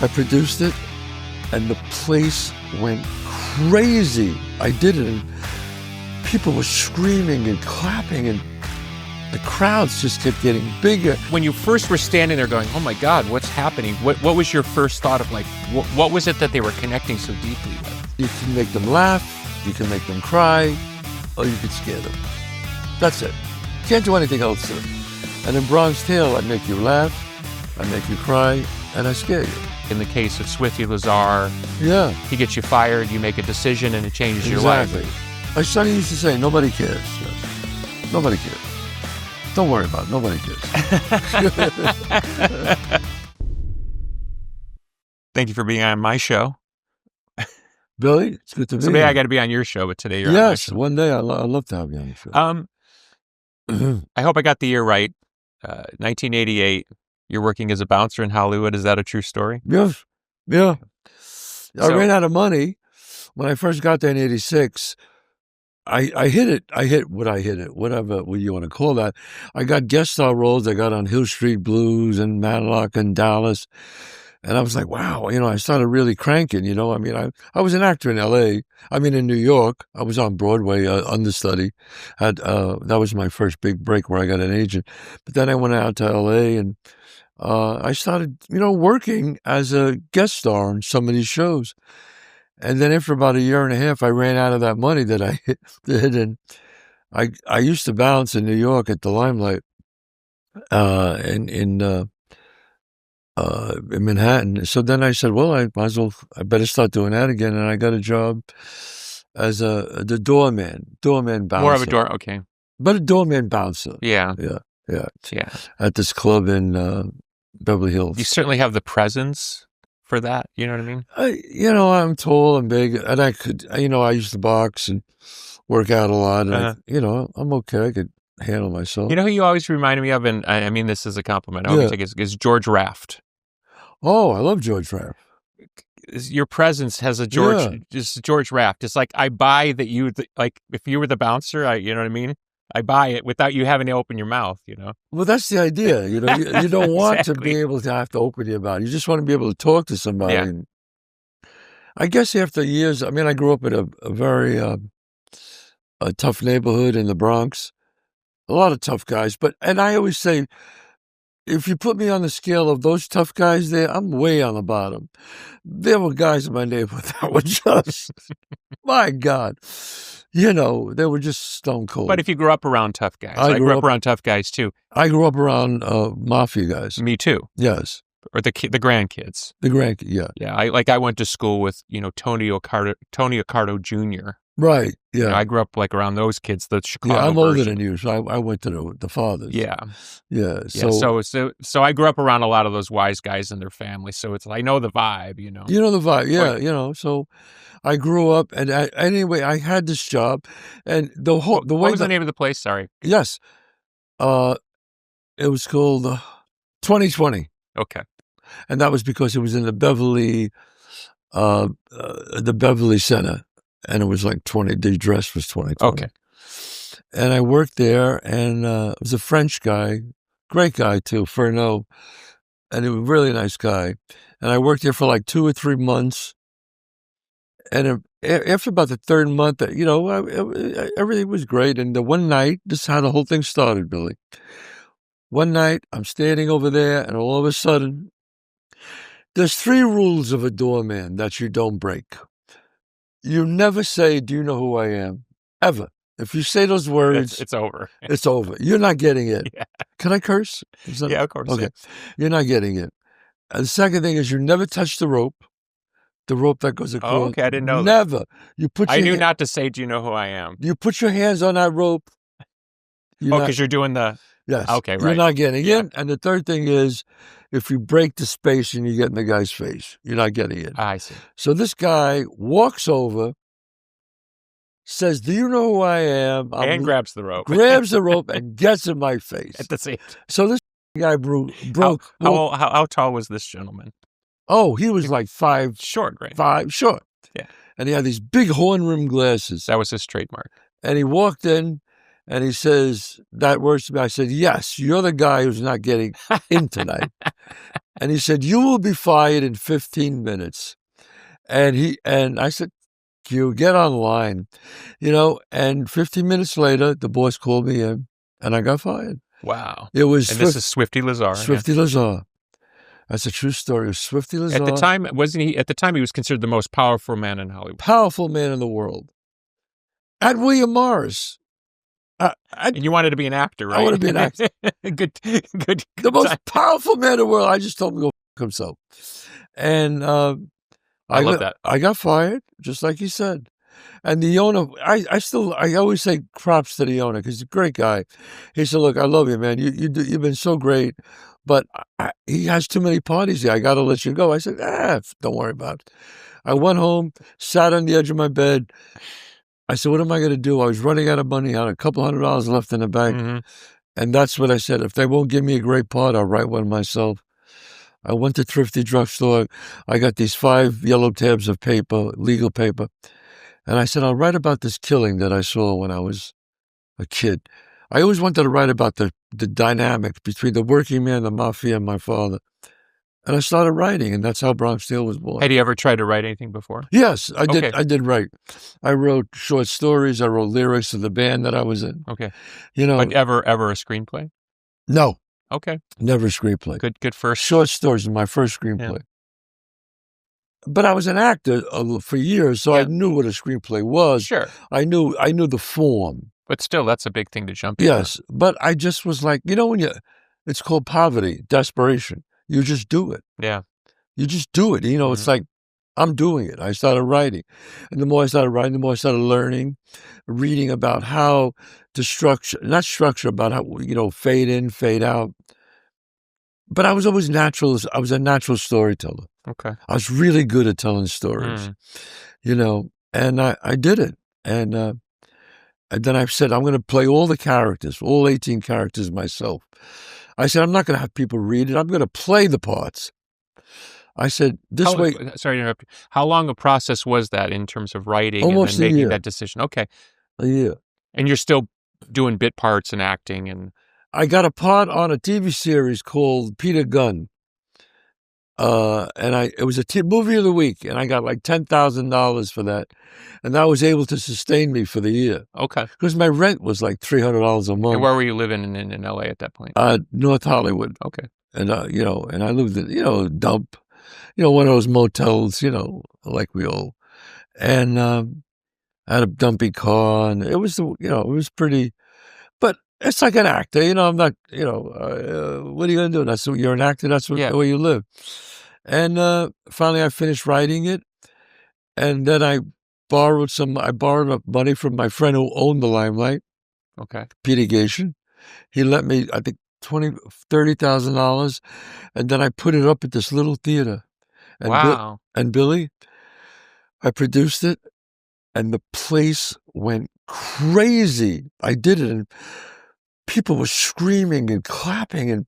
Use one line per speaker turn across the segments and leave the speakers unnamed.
I produced it, and the place went crazy. I did it, and people were screaming and clapping, and the crowds just kept getting bigger.
When you first were standing there going, oh my God, what's happening? What was your first thought of like, what was it that they were connecting so deeply with?
You can make them laugh, you can make them cry, or you can scare them. That's it. Can't do anything else to them. And in Bronx Tale, I make you laugh, I make you cry, and I scare you.
In the case of Swifty Lazar,
Yeah.
he gets you fired, you make a decision, and it changes your life.
My son used to say, nobody cares. Yes. Nobody cares. Don't worry about it. Nobody cares.
Thank you for being on my show.
Billy, it's good to be
Someday
here.
I got to be on your show, but today you're on my
Yes,
show.
one day I'd love to have you on the show.
I hope I got the year right. 1988, you're working as a bouncer in Hollywood. Is that a true story?
Yes. Yeah. I
So-
ran out of money. When I first got there in 86, I hit it. Whatever you want to call that. I got guest star roles. I got on Hill Street Blues and Matlock and Dallas. And I was like, wow, I started really cranking, I mean, I was an actor in in New York. I was on Broadway, understudy. That was my first big break where I got an agent. But then I went out to LA and I started, working as a guest star on some of these shows. And then after about a year and a half, I ran out of that money that I did. And I used to bounce in New York at the Limelight in Manhattan. So then I said, well, I better start doing that again. And I got a job as the doorman bouncer.
More of a door, okay.
But a doorman bouncer.
Yeah.
Yeah. At this club in Beverly Hills.
You certainly have the presence for that, you know what I mean?
I'm tall and big, and I could, I used to box and work out a lot, and I'm okay. I could handle myself.
You know who you always reminded me of, and I mean this is a compliment, I always take it, is George Raft.
Oh, I love George Raft.
Your presence has a George Raft. It's like, I buy that you, like, if you were the bouncer, you know what I mean? I buy it without you having to open your mouth,
Well, that's the idea. You don't want to
Exactly.
be able to have to open your mouth. You just want to be able to talk to somebody.
Yeah.
And I guess after years, I grew up in a very a tough neighborhood in the Bronx. A lot of tough guys. And I always say, if you put me on the scale of those tough guys there, I'm way on the bottom. There were guys in my neighborhood that were just, my God, they were just stone cold.
But if you grew up around tough guys, I grew up around tough guys too.
I grew up around mafia guys.
Me too.
Yes.
Or the grandkids.
The grandkids, yeah.
Yeah, I went to school with, Tony Accardo Jr.
Right, yeah.
I grew up like around those kids, the Chicago
I'm older
version.
than you, so I went to the fathers.
Yeah.
Yeah.
So I grew up around a lot of those wise guys and their families, so it's I know the vibe,
You know the vibe, yeah,
Right.
So I grew up, and anyway, I had this job, and the way...
What was the name of the place? Sorry.
Yes. It was called 2020.
Okay.
And that was because it was in the Beverly Center, and it was like 20. The dress was 2020.
Okay.
And I worked there, and it was a French guy, great guy too, Fernand, and he was a really nice guy. And I worked there for like 2 or 3 months, and after about the third month, everything was great. And the one night, this is how the whole thing started, Billy. One night, I'm standing over there, and all of a sudden, there's 3 rules of a doorman that you don't break. You never say, do you know who I am? Ever. If you say those words,
It's over.
it's over. You're not getting it.
Yeah.
Can I curse?
Yeah, of course.
Okay. You're not getting it. And the second thing is you never touch the rope that goes across.
Oh, okay. I didn't know that.
Never. You put
I
your
knew not to say, do you know who I am?
You put your hands on that rope.
Because you're doing the...
Yes.
Okay,
You're
right.
not getting
Yeah.
it. And the third thing is, if you break the space and you get in the guy's face, you're not getting it.
I see.
So this guy walks over, says, do you know who I am?
And grabs the rope.
Grabs the rope and gets in my face.
At the same time.
So this guy broke.
How tall was this gentleman?
Oh, he was like 5'5",
Short, right?
short.
Yeah.
And he had these big horn rim glasses.
That was his trademark.
And he walked in, And he says that words to me. I said, yes, you're the guy who's not getting in tonight. And he said, you will be fired in 15 minutes. And I said, you get online, and 15 minutes later, the boss called me in and I got fired.
Wow.
It was
this is Swifty Lazar.
Swifty Lazar. That's a true story. It was Swifty Lazar.
At the time, he was considered the most powerful man in Hollywood.
Powerful man in the world. At William Morris.
And you wanted to be an actor, right?
I want to be an actor.
good.
The most powerful man in the world. I just told him to go f*** himself. And
I love that.
I got fired, just like he said. And the owner, I always say props to the owner because he's a great guy. He said, look, I love you, man. You've been so great, but he has too many parties here. I got to let you go. I said, don't worry about it. I went home, sat on the edge of my bed. I said, what am I going to do? I was running out of money. I had a couple $100 left in the bank.
Mm-hmm.
And that's what I said. If they won't give me a great part, I'll write one myself. I went to Thrifty Drugstore. I got these 5 yellow tabs of paper, legal paper. And I said, I'll write about this killing that I saw when I was a kid. I always wanted to write about the dynamic between the working man, the mafia, and my father. And I started writing, and that's how Bronx Tale was born.
Had you ever tried to write anything before?
Yes, I did.
Okay.
I did write. I wrote short stories. I wrote lyrics to the band that I was in.
Okay.
But
ever a screenplay?
No.
Okay.
Never a screenplay.
Good first.
Short stories was my first screenplay. Yeah. But I was an actor for years, so I knew what a screenplay was.
Sure.
I knew the form.
But still, that's a big thing to jump into.
Yes, but I just was like, it's called poverty, desperation. You just do it.
Yeah.
You just do it. Mm-hmm. It's like, I'm doing it. I started writing. And the more I started writing, the more I started learning, reading about how to not structure, about how, fade in, fade out. But I was always natural. I was a natural storyteller.
Okay.
I was really good at telling stories, and I did it. And then I said, I'm going to play all the characters, all 18 characters myself. I said, I'm not going to have people read it. I'm going to play the parts. I said, way.
Sorry to interrupt you. How long a process was that in terms of writing
Almost
and then making
a year.
That decision? Okay.
A year.
And you're still doing bit parts and acting and...
I got a part on a TV series called Peter Gunn. And it was a movie of the week, and I got like $10,000 for that. And that was able to sustain me for the year.
Okay.
Because my rent was like $300 a month.
And where were you living in LA at that point?
North Hollywood.
Okay.
And, and I lived in, dump, one of those motels, like we all. And I had a dumpy car, and it was, it was pretty, but it's like an actor, I'm not, what are you going to do? That's what, you're an actor, that's the way you live. And finally I finished writing it. And then I borrowed money from my friend who owned the Limelight.
Okay.
Peter Gation. He lent me, I think, $30,000. And then I put it up at this little theater. And
wow.
And Billy, I produced it, and the place went crazy. I did it, and people were screaming and clapping, and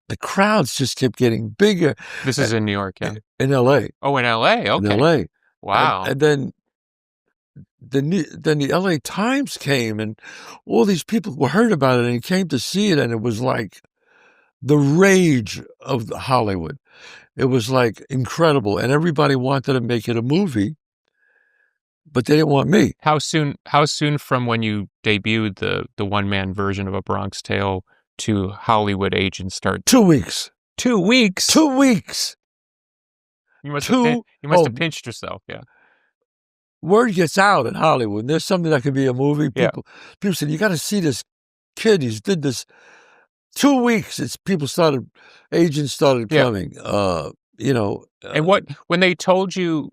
the crowds just kept getting bigger.
This is in New York, yeah?
In L.A.
Oh, in L.A., okay.
In L.A.
Wow.
And then the L.A. Times came, and all these people were heard about it and came to see it, and it was like the rage of Hollywood. It was like incredible, and everybody wanted to make it a movie, but they didn't want me.
How soon from when you debuted the one-man version of A Bronx Tale to Hollywood agents start?
2 weeks.
2 weeks?
2 weeks.
You must have pinched yourself, yeah.
Word gets out in Hollywood. There's something that could be a movie. People said, you got to see this kid. He's did this. 2 weeks. Agents started coming.
And when they told you,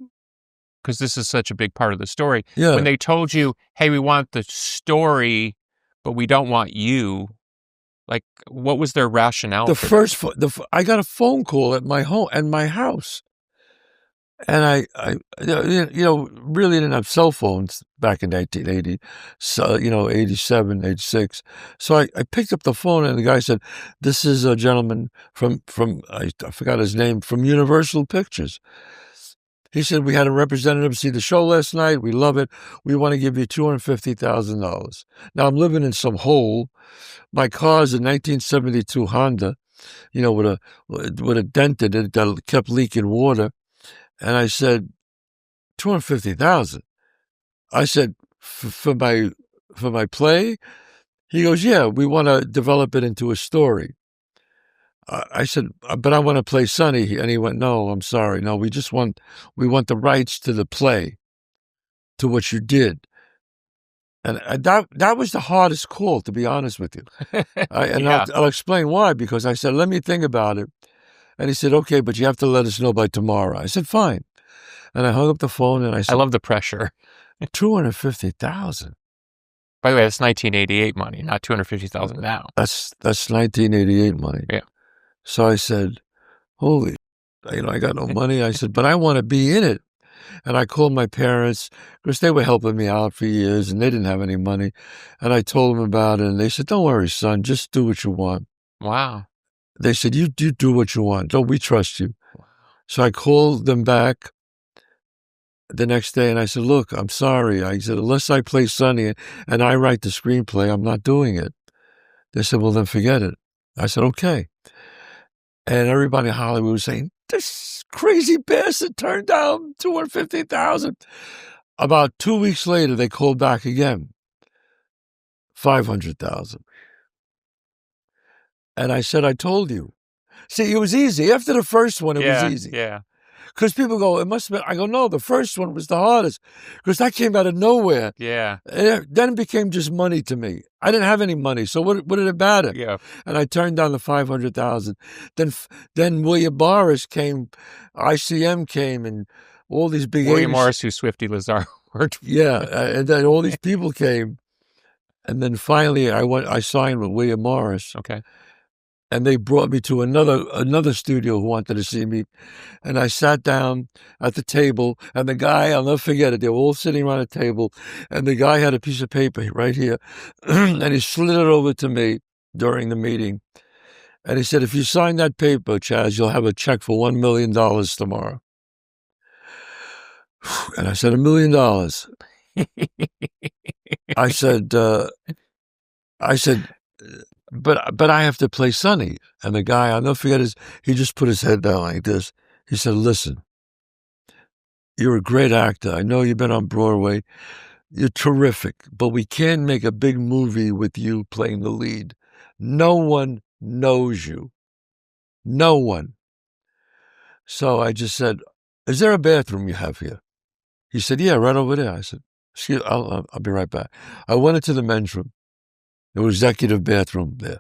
because this is such a big part of the story, when they told you, hey, we want the story, but we don't want you, like, what was their rationale?
I got a phone call at my home and my house. And I really didn't have cell phones back in 1980, so, 87, 86. So I picked up the phone, and the guy said, this is a gentleman from I forgot his name, from Universal Pictures. He said, we had a representative see the show last night. We love it. We want to give you $250,000. Now, I'm living in some hole. My car's a 1972 Honda, with a dent in it that kept leaking water. And I said, $250,000. I said, for my play? He goes, yeah, we want to develop it into a story. I said, but I want to play Sonny. And he went, no, I'm sorry. No, we want the rights to the play, to what you did. And that was the hardest call, to be honest with you. I'll explain why, because I said, let me think about it. And he said, okay, but you have to let us know by tomorrow. I said, fine. And I hung up the phone and I said,
I love the pressure.
$250,000.
By the way, that's 1988 money, not $250,000 now.
That's 1988 money.
Yeah.
So I said, holy, I got no money. I said, but I want to be in it. And I called my parents, because they were helping me out for years and they didn't have any money. And I told them about it and they said, don't worry, son, just do what you want.
Wow.
They said, you do what you want. Don't we trust you? Wow. So I called them back the next day and I said, look, I'm sorry. I said, unless I play Sonny and I write the screenplay, I'm not doing it. They said, well, then forget it. I said, okay. And everybody in Hollywood was saying, this crazy bastard turned down $250,000. About 2 weeks later, they called back again, $500,000. And I said, I told you. See, it was easy. After the first one, it was easy.
Yeah.
Because people go, it must have been. I go, no, the first one was the hardest because that came out of nowhere.
Yeah.
And then it became just money to me. I didn't have any money, so what did it matter?
Yeah.
And I turned down the $500,000. Then William Morris came, ICM came, and all these big
William Morris, who Swifty Lazar worked for.
Yeah, and then all these people came, and then finally I signed with William Morris.
Okay.
And they brought me to another studio who wanted to see me. And I sat down at the table, and the guy, I'll never forget it, they were all sitting around a table, and the guy had a piece of paper right here, and he slid it over to me during the meeting. And he said, if you sign that paper, Chazz, you'll have a check for $1 million tomorrow. And I said, $1 million. I said, but I have to play Sonny. And the guy, I'll never forget he just put his head down like this. He said, listen, you're a great actor. I know you've been on Broadway. You're terrific, but we can't make a big movie with you playing the lead. No one knows you. No one. So I just said, is there a bathroom you have here? He said, yeah, right over there. I said, excuse, I'll be right back. I went into the men's room. There was executive bathroom there.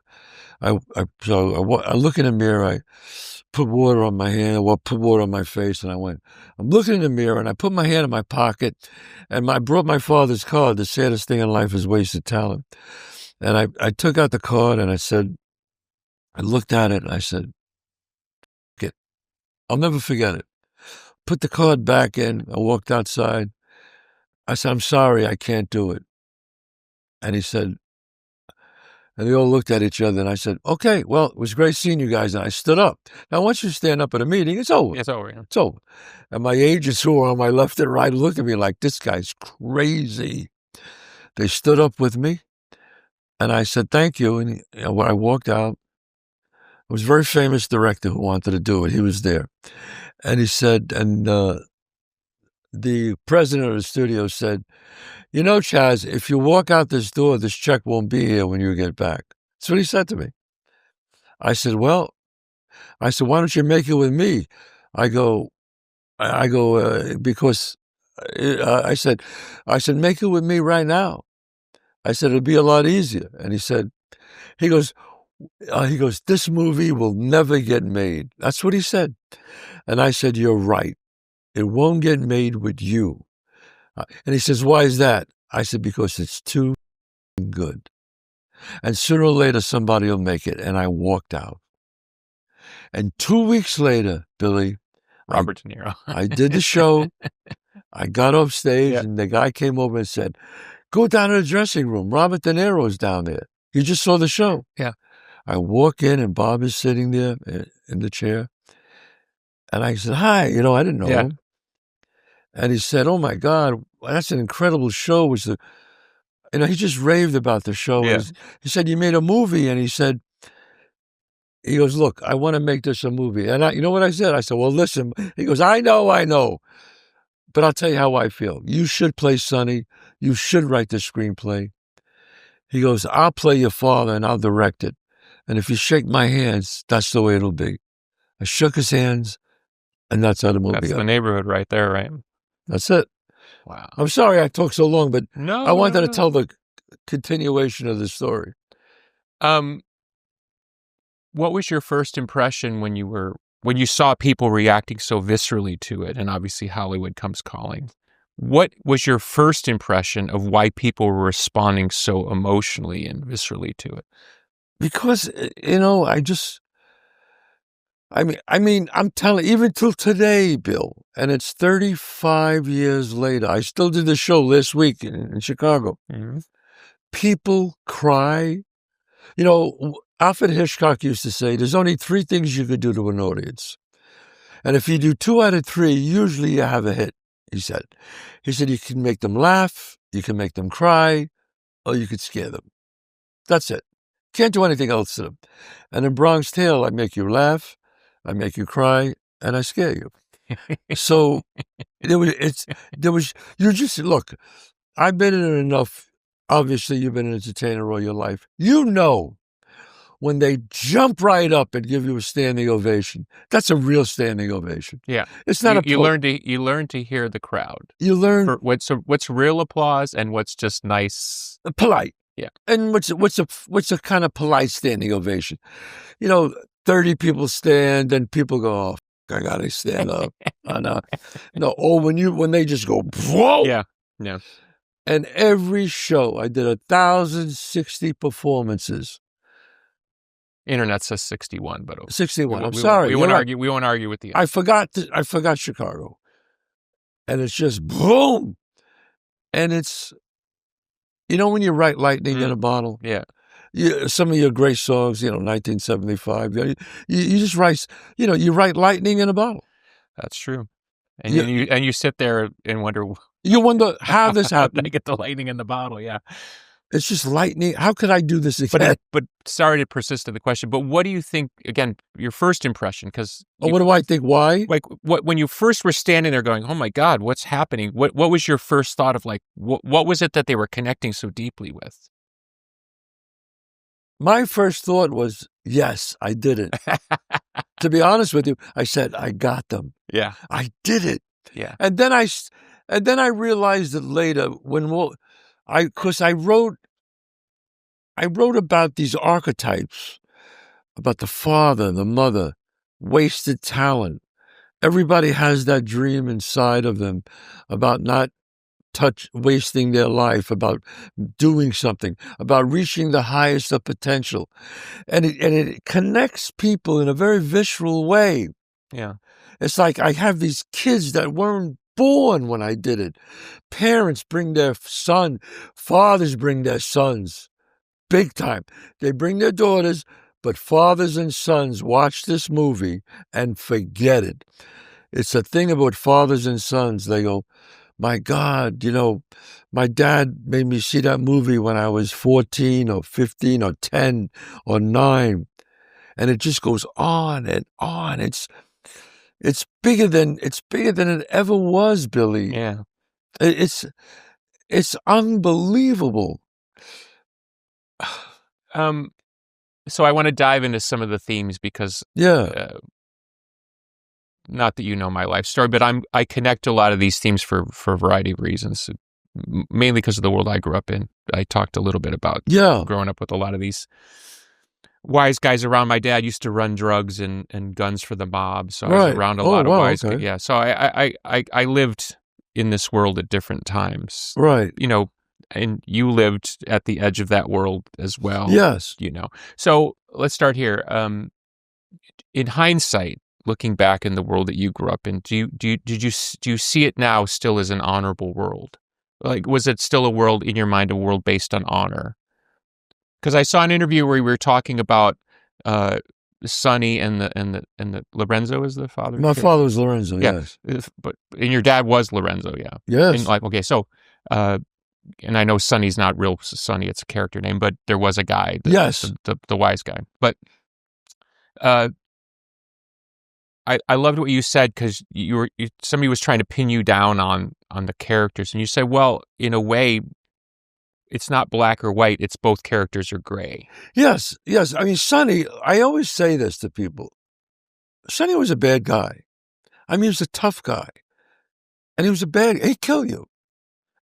I look in the mirror, I put water on my hand, put water on my face, and I'm looking in the mirror, and I put my hand in my pocket, and I brought my father's card, the saddest thing in life is wasted talent. And I took out the card, and I looked at it, and I said, I'll never forget it. Put the card back in, I walked outside. I said, I'm sorry, I can't do it. And he said, and they all looked at each other, and I said, okay, well, it was great seeing you guys. And I stood up. Now, once you stand up at a meeting, it's over.
It's over, yeah.
It's over. And my agents who were on my left and right looked at me like, this guy's crazy. They stood up with me, and I said, thank you. And when I walked out, it was a very famous director who wanted to do it. He was there. And he said, and the president of the studio said, you know, Chazz, if you walk out this door, this check won't be here when you get back. That's what he said to me. I said, why don't you make it with me? Because I said, make it with me right now. I said, it'll be a lot easier. And he goes, this movie will never get made. That's what he said. And I said, you're right. It won't get made with you. And he says, why is that? I said, because it's too good. And sooner or later, somebody will make it. And I walked out. And 2 weeks later, Billy,
Robert De Niro.
I did the show. I got off stage, and the guy came over and said, go down to the dressing room. Robert De Niro's down there. You just saw the show.
Yeah.
I walk in, and Bob is sitting there in the chair. And I said, hi. I didn't know him. And he said, "Oh my God, that's an incredible show." He just raved about the show.
Yeah.
He said, "You made a movie," and he goes, "Look, I want to make this a movie." And you know what I said? I said, "Well, listen." He goes, I know, but I'll tell you how I feel. You should play Sonny. You should write the screenplay. He goes, I'll play your father and I'll direct it. And if you shake my hands, that's the way it'll be. I shook his hands, and that's how the movie
That's
got.
the neighborhood right there, right?
That's it.
Wow.
I'm sorry I talked so long, but
I
wanted to tell the continuation of the story.
What was your first impression when you saw people reacting so viscerally to it, and obviously Hollywood comes calling? What was your first impression of why people were responding so emotionally and viscerally to it?
Because, I'm telling, even till today, Bill, and it's 35 years later, I still did the show last week in Chicago.
Mm-hmm.
People cry. Alfred Hitchcock used to say, there's only 3 things you could do to an audience. And if you do 2 out of 3, usually you have a hit, he said. He said, you can make them laugh, you can make them cry, or you could scare them. That's it. Can't do anything else to them. And in Bronx Tale, I make you laugh, I make you cry, and I scare you. So look, I've been in it enough. Obviously, you've been an entertainer all your life. When they jump right up and give you a standing ovation, that's a real standing ovation.
Yeah,
it's not
you learn to hear the crowd.
You learn
what's real applause and what's just nice,
polite.
Yeah,
and what's a kind of polite standing ovation. 30 people stand, and people go, "Oh, I gotta stand up." When they just go, whoa,
yeah.
And every show, I did 1,060 performances.
Internet says 61, but
61. I'm sorry.
We won't argue. We won't argue with you.
I forgot Chicago, and it's just boom, and it's when you write lightning in a bottle.
Yeah.
Some of your great songs, 1975. You just write. You write lightning in a bottle.
That's true. And you sit there and wonder.
You wonder how this happened.
How did I get the lightning in the bottle? Yeah.
It's just lightning. How could I do this again?
But sorry to persist in the question, but what do you think, again, your first impression? Because
what do I think? Why?
Like, when you first were standing there going, oh my God, what's happening? What was your first thought of, like, what was it that they were connecting so deeply with?
My first thought was, yes, I did it. To be honest with you, I said, I got them.
Yeah.
I did it.
Yeah.
And then I realized it later because I wrote about these archetypes, about the father, the mother, wasted talent. Everybody has that dream inside of them about not wasting their life, about doing something, about reaching the highest of potential. And it connects people in a very visceral way.
Yeah.
It's like I have these kids that weren't born when I did it. Parents bring their son, fathers bring their sons, big time. They bring their daughters, but fathers and sons watch this movie and forget it. It's a thing about fathers and sons. They go, my God, my dad made me see that movie when I was 14 or 15 or 10 or 9. And it just goes on and on. It's bigger than it ever was, Billy.
Yeah.
It's unbelievable.
So I want to dive into some of the themes because not that you know my life story, but I connect to a lot of these themes for a variety of reasons, mainly because of the world I grew up in. I talked a little bit about growing up with a lot of these wise guys around. My dad used to run drugs and guns for the mob, so I was around a lot of wise guys. Yeah, so I lived in this world at different times.
Right.
And you lived at the edge of that world as well.
Yes.
So let's start here. In hindsight, looking back in the world that you grew up in, do you see it now still as an honorable world? Like, was it still a world in your mind, a world based on honor? Because I saw an interview where we were talking about Sonny and the Lorenzo is the father.
My father was Lorenzo.
Yeah.
Yes,
and your dad was Lorenzo. Yeah.
Yes.
And like, okay, so. And I know Sonny's not real Sonny; it's a character name. But there was a guy,
yes,
the wise guy. But I loved what you said, because somebody was trying to pin you down on the characters, and you said, well, in a way, it's not black or white; it's both characters are gray.
Yes. I mean, Sonny. I always say this to people. Sonny was a bad guy. I mean, he was a tough guy, and he was a bad. He'd kill you.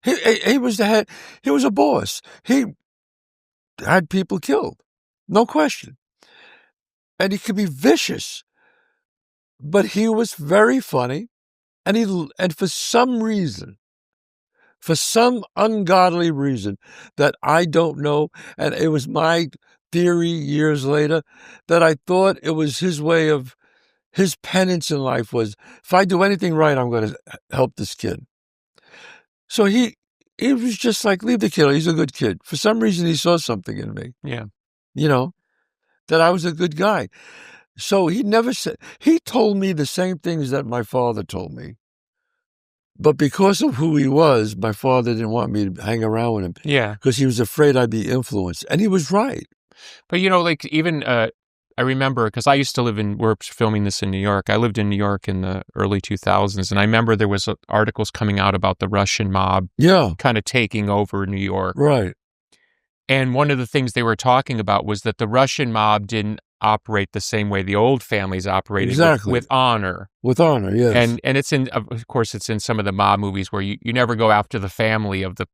He was the head. He was a boss. He had people killed, no question. And he could be vicious, but he was very funny. And for some reason, for some ungodly reason that I don't know, and it was my theory years later, that I thought it was his way of, his penance in life was, if I do anything right, I'm going to help this kid. So he was just like, leave the kid. He's a good kid. For some reason, he saw something in me.
Yeah.
That I was a good guy. So he never said, he told me the same things that my father told me. But because of who he was, my father didn't want me to hang around with him.
Yeah.
Because he was afraid I'd be influenced. And he was right.
But, like even... I remember, because I used to we're filming this in New York. I lived in New York in the early 2000s, and I remember there was articles coming out about the Russian mob kind of taking over New York.
Right.
And one of the things they were talking about was that the Russian mob didn't operate the same way the old families operated,
exactly.
with honor.
With honor, yes.
And it's of course, it's in some of the mob movies where you never go after the family of the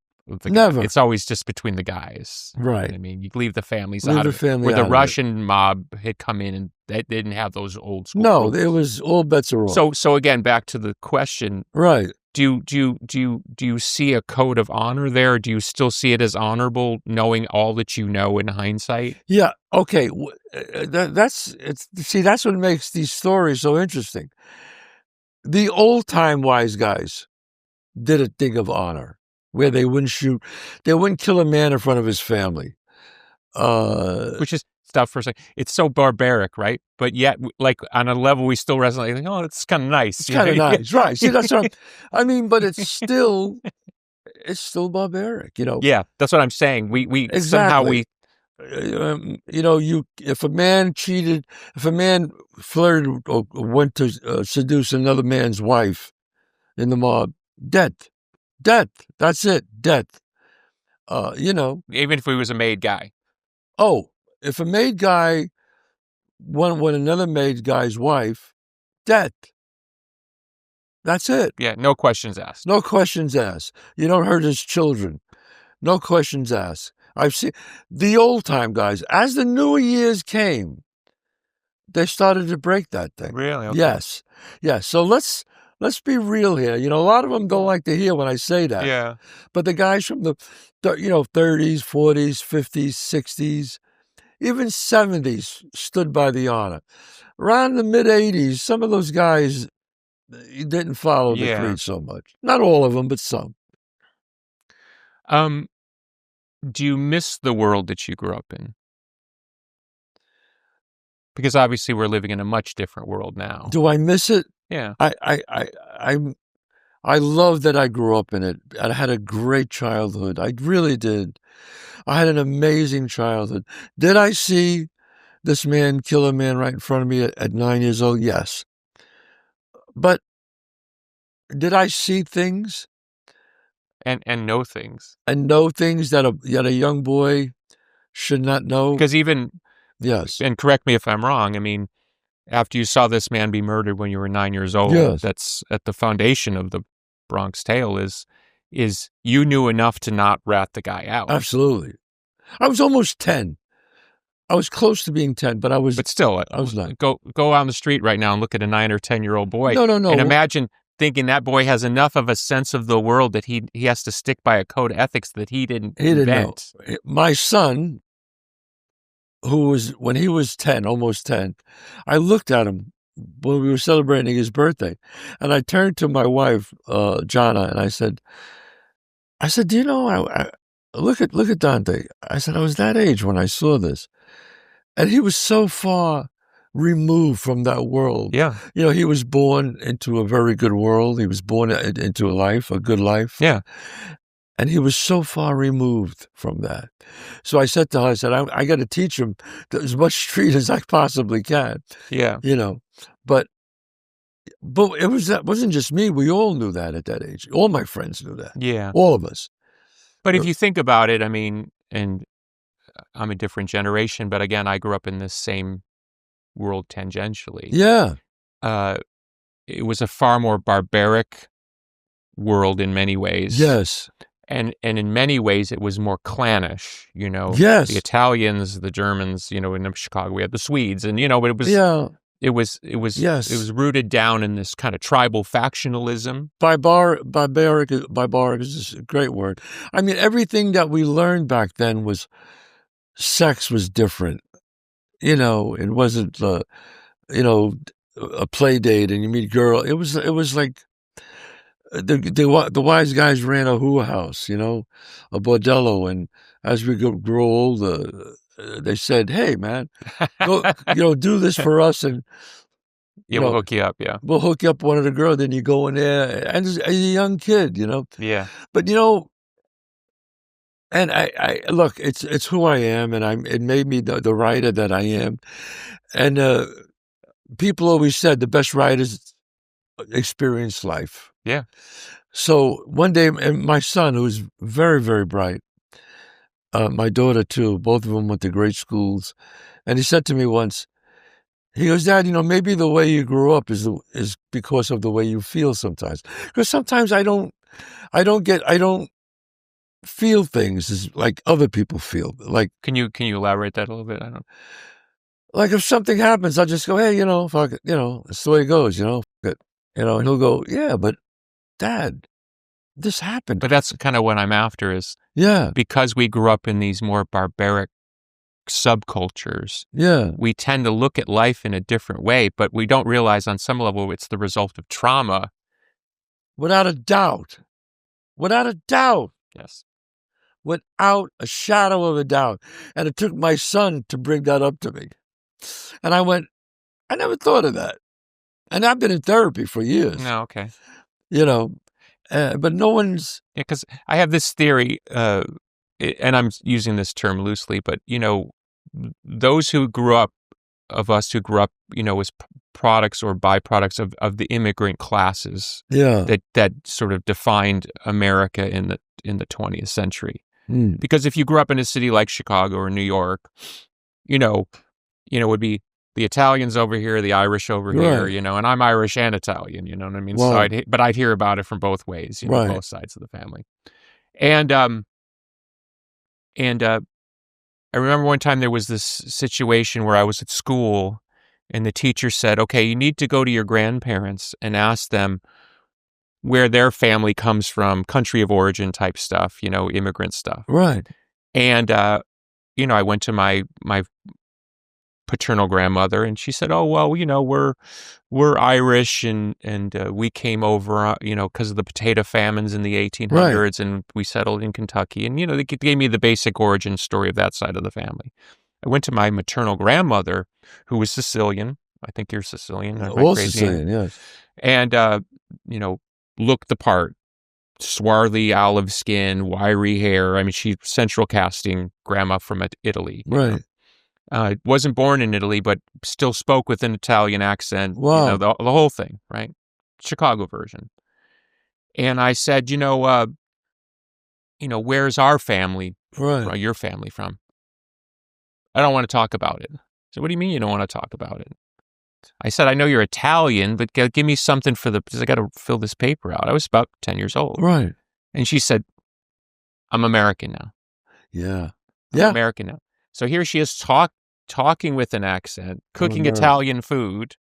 never.
It's always just between the guys.
Right.
I mean, you leave the families out of it. Where the Russian mob had come in and they didn't have those old school rules.
It was all bets are off.
So again, back to the question.
Right.
Do you see a code of honor there? Or do you still see it as honorable, knowing all that you know in hindsight?
Yeah. Okay. That's what makes these stories so interesting. The old time wise guys did a thing of honor, where they wouldn't kill a man in front of his family.
Which is stuff for a second. It's so barbaric, right? But yet, like, on a level we still resonate. Like, oh, it's kind of nice.
It's kind of nice, right? See, that's what I mean. But it's still barbaric,
Yeah, that's what I'm saying. We
exactly.
Somehow we,
if a man cheated, if a man flirted or went to seduce another man's wife in the mob, death. That's it. Death.
Even if he was a made guy.
Oh, if a made guy went with another made guy's wife, death. That's it.
Yeah, no questions asked.
No questions asked. You don't hurt his children. No questions asked. I've seen the old time guys, as the newer years came, they started to break that thing.
Really? Okay.
Yes. So let's be real here. A lot of them don't like to hear when I say that.
Yeah.
But the guys from the 30s, 40s, 50s, 60s, even 70s stood by the honor. Around the mid 80s, some of those guys didn't follow the creed so much. Not all of them, but some.
Do you miss the world that you grew up in? Because obviously we're living in a much different world now.
Do I miss it?
Yeah.
I love that I grew up in it. I had a great childhood. I really did. I had an amazing childhood. Did I see this man kill a man right in front of me at 9 years old? Yes. But did I see things?
And know things.
And know things that a young boy should not know?
Because even...
Yes.
And correct me if I'm wrong, I mean, after you saw this man be murdered when you were 9 years old, that's at the foundation of the Bronx Tale is you knew enough to not rat the guy out.
Absolutely. I was almost 10. I was close to being 10, but I was...
But still,
I was not.
Go on the street right now and look at a 9 or 10-year-old boy.
No.
And imagine thinking that boy has enough of a sense of the world that he has to stick by a code of ethics that he didn't invent.
Know. My son, when he was 10, almost 10, I looked at him when we were celebrating his birthday, and I turned to my wife, Jana, and I said, do you know, I look at Dante. I said, I was that age when I saw this. And he was so far removed from that world.
Yeah.
He was born into a very good world. He was born into a good life.
Yeah.
And he was so far removed from that. So I said to her, I said, I got to teach him as much street as I possibly can.
Yeah.
But that wasn't just me. We all knew that at that age. All my friends knew that.
Yeah.
All of us.
But if you think about it, I mean, and I'm a different generation, but again, I grew up in this same world tangentially.
Yeah.
It was a far more barbaric world in many ways.
Yes.
And in many ways, it was more clannish,
Yes.
The Italians, the Germans, in Chicago, we had the Swedes, and, but it was, it was rooted down in this kind of tribal factionalism.
Barbaric is a great word. I mean, everything that we learned back then was sex was different. It wasn't, a play date and you meet a girl. It was like, the wise guys ran a hoo house, a bordello, and as we grow older, they said, "Hey, man, go, do this for us, and
we'll hook you up. Yeah,
we'll hook you up one of the girls." Then you go in there, and as a young kid,
Yeah,
but and I look, it's who I am, and it made me the writer that I am, and people always said the best writers experience life.
Yeah.
So one day, and my son, who's very, very bright, my daughter too, both of them went to great schools, and he said to me once, he goes, "Dad, maybe the way you grew up is because of the way you feel sometimes. Because sometimes I don't feel things as like other people feel. Like,
can you elaborate that a little bit? I don't.
Like if something happens, I'll just go, hey, fuck it, it's the way it goes, fuck it, and he'll go, yeah, but Dad, this happened.
But that's kind of what I'm after is, because we grew up in these more barbaric subcultures.
Yeah,
we tend to look at life in a different way, but we don't realize on some level it's the result of trauma.
Without a doubt.
Yes.
Without a shadow of a doubt. And it took my son to bring that up to me. And I went, I never thought of that. And I've been in therapy for years.
No, okay.
But no one's...
Yeah, because I have this theory, and I'm using this term loosely, but, those who grew up, as products or byproducts of the immigrant classes that sort of defined America in the 20th century.
Mm.
Because if you grew up in a city like Chicago or New York, it would be the Italians over here, the Irish over here, and I'm Irish and Italian, you know what I mean?
Wow.
So I'd hear about it from both ways, both sides of the family. And I remember one time there was this situation where I was at school and the teacher said, okay, you need to go to your grandparents and ask them where their family comes from, country of origin type stuff, immigrant stuff.
Right.
And, I went to my paternal grandmother and she said, oh, well, we're Irish and we came over, because of the potato famines in the 1800s and we settled in Kentucky. And, they gave me the basic origin story of that side of the family. I went to my maternal grandmother, who was Sicilian. I think you're Sicilian.
All Sicilian, yes.
And, looked the part. Swarthy olive skin, wiry hair. I mean, she's central casting grandma from Italy.
Right.
Wasn't born in Italy, but still spoke with an Italian accent.
Wow.
The whole thing, right? Chicago version. And I said, where's our family, your family from? I don't want to talk about it. So what do you mean you don't want to talk about it? I said, I know you're Italian, but give me something because I got to fill this paper out. I was about 10 years old.
Right.
And she said, I'm American now.
Yeah.
I'm American now. So here she is talking with an accent, cooking Italian food,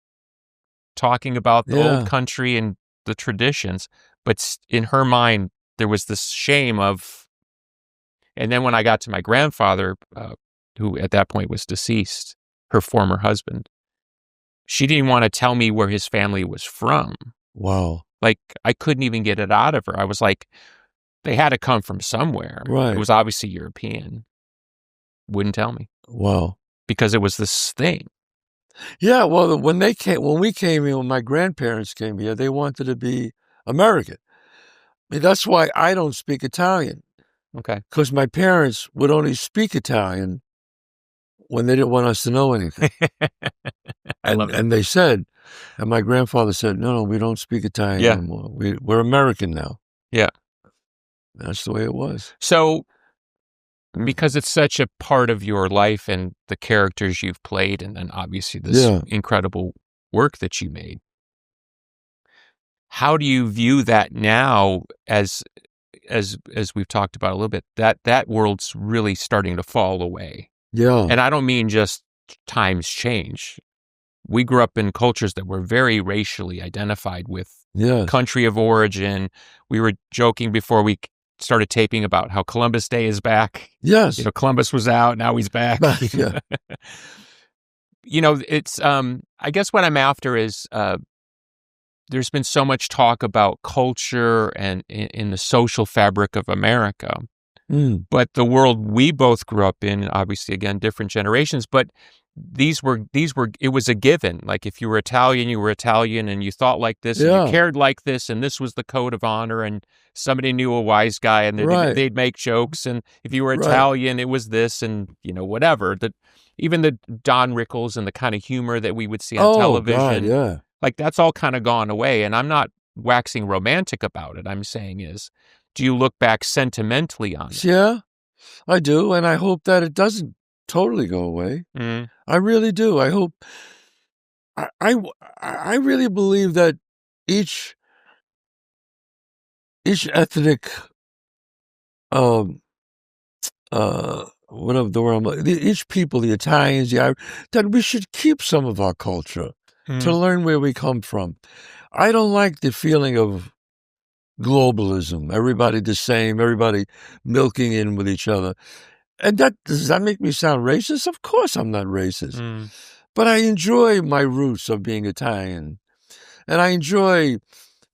talking about the old country and the traditions. But in her mind, there was this shame of... And then when I got to my grandfather, who at that point was deceased, her former husband, she didn't want to tell me where his family was from.
Wow.
Like, I couldn't even get it out of her. I was like, they had to come from somewhere.
Right.
It was obviously European. Wouldn't tell me.
Wow.
Because it was this thing.
Yeah, well, when we came here, when my grandparents came here, they wanted to be American. I mean, that's why I don't speak Italian.
Okay.
Because my parents would only speak Italian when they didn't want us to know anything. And they said, and my grandfather said, no, we don't speak Italian anymore. We're American now.
Yeah.
That's the way it was.
So, because it's such a part of your life and the characters you've played, and then obviously this incredible work that you made, how do you view that now as we've talked about a little bit, that world's really starting to fall away?
Yeah.
And I don't mean just times change. We grew up in cultures that were very racially identified with country of origin. We were joking before we started taping about how Columbus Day is back.
Yes.
Columbus was out, now he's back.
Yeah.
It's I guess what I'm after is there's been so much talk about culture and in the social fabric of America. But the world we both grew up in, obviously, again, different generations, but these were it was a given. Like if you were Italian, and you thought like this, and you cared like this, and this was the code of honor, and somebody knew a wise guy, and they'd make jokes, and if you were Italian, it was this, and whatever. Even the Don Rickles and the kind of humor that we would see on television,
God,
like that's all kind of gone away. And I'm not waxing romantic about it. I'm saying do you look back sentimentally on it?
Yeah, I do, and I hope that it doesn't totally go away. I really do. I hope. I really believe that each ethnic, whatever the word, each people, the Italians, that we should keep some of our culture to learn where we come from. I don't like the feeling of globalism, everybody the same, everybody milking in with each other. And does that make me sound racist? Of course I'm not racist. But I enjoy my roots of being Italian. And I enjoy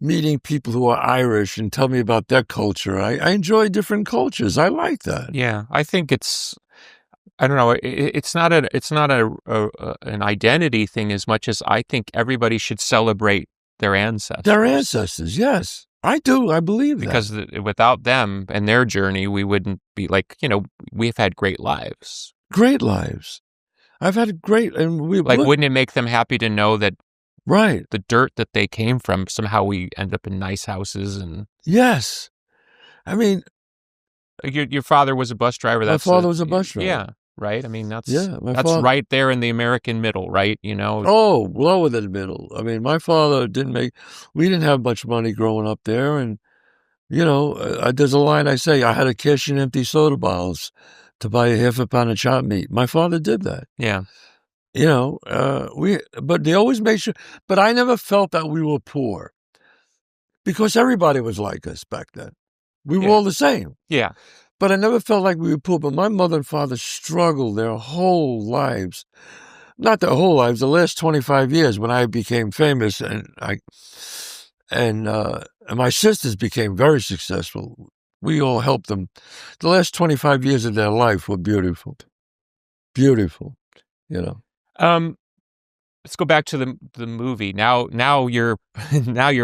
meeting people who are Irish and tell me about their culture. I enjoy different cultures. I like that.
Yeah, I think I don't know. It's not an identity thing as much as I think everybody should celebrate their ancestors.
Their ancestors, yes. I do. I believe that.
Because without them and their journey, we wouldn't be we've had great lives.
Great lives. I've had great, and
wouldn't it make them happy to know that
the
dirt that they came from, somehow we end up in nice houses and.
Yes. I mean.
Your father was a bus driver.
My father was a bus driver.
Yeah. Right. I mean, that's right there in the American middle, right?
Oh, lower than the middle. I mean, my father we didn't have much money growing up there. And, there's a line I say, I had to cash in empty soda bottles to buy a half a pound of chopped meat. My father did that.
Yeah.
But they always made sure, but I never felt that we were poor because everybody was like us back then. We were all the same.
Yeah.
But I never felt like we were poor. But my mother and father struggled their whole lives. Not their whole lives, the last 25 years when I became famous and my sisters became very successful. We all helped them. The last 25 years of their life were beautiful. Beautiful,
Let's go back to the movie. Now you're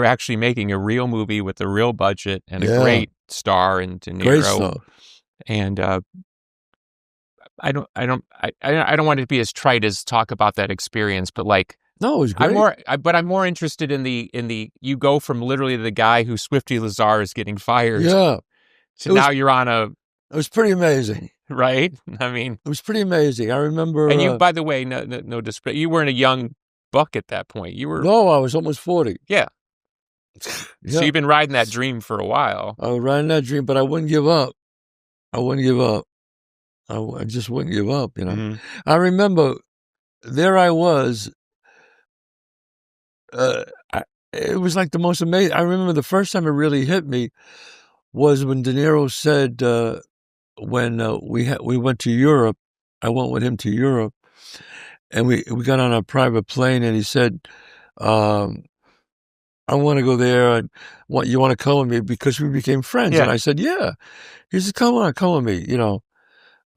actually making a real movie with a real budget and a great star in De Niro.
Great star.
And I don't want it to be as trite as talk about that experience, but
no, it was great.
I'm more interested in the you go from literally the guy who Swifty Lazar is getting fired.
Yeah.
So now you're on
It was pretty amazing.
Right? I mean,
it was pretty amazing. I remember.
And you, by the way, no display. You weren't a young buck at that point. You were.
No, I was almost 40.
Yeah. So you've been riding that dream for a while.
I was riding that dream, but I wouldn't give up. I just wouldn't give up, I remember there I was. It was like the most amazing. I remember the first time it really hit me was when De Niro said, when we went to Europe, I went with him to Europe, and we got on a private plane, and he said, I want to go there, and you want to come with me, because we became friends.
Yeah.
And I said, yeah. He said, come on, come with me,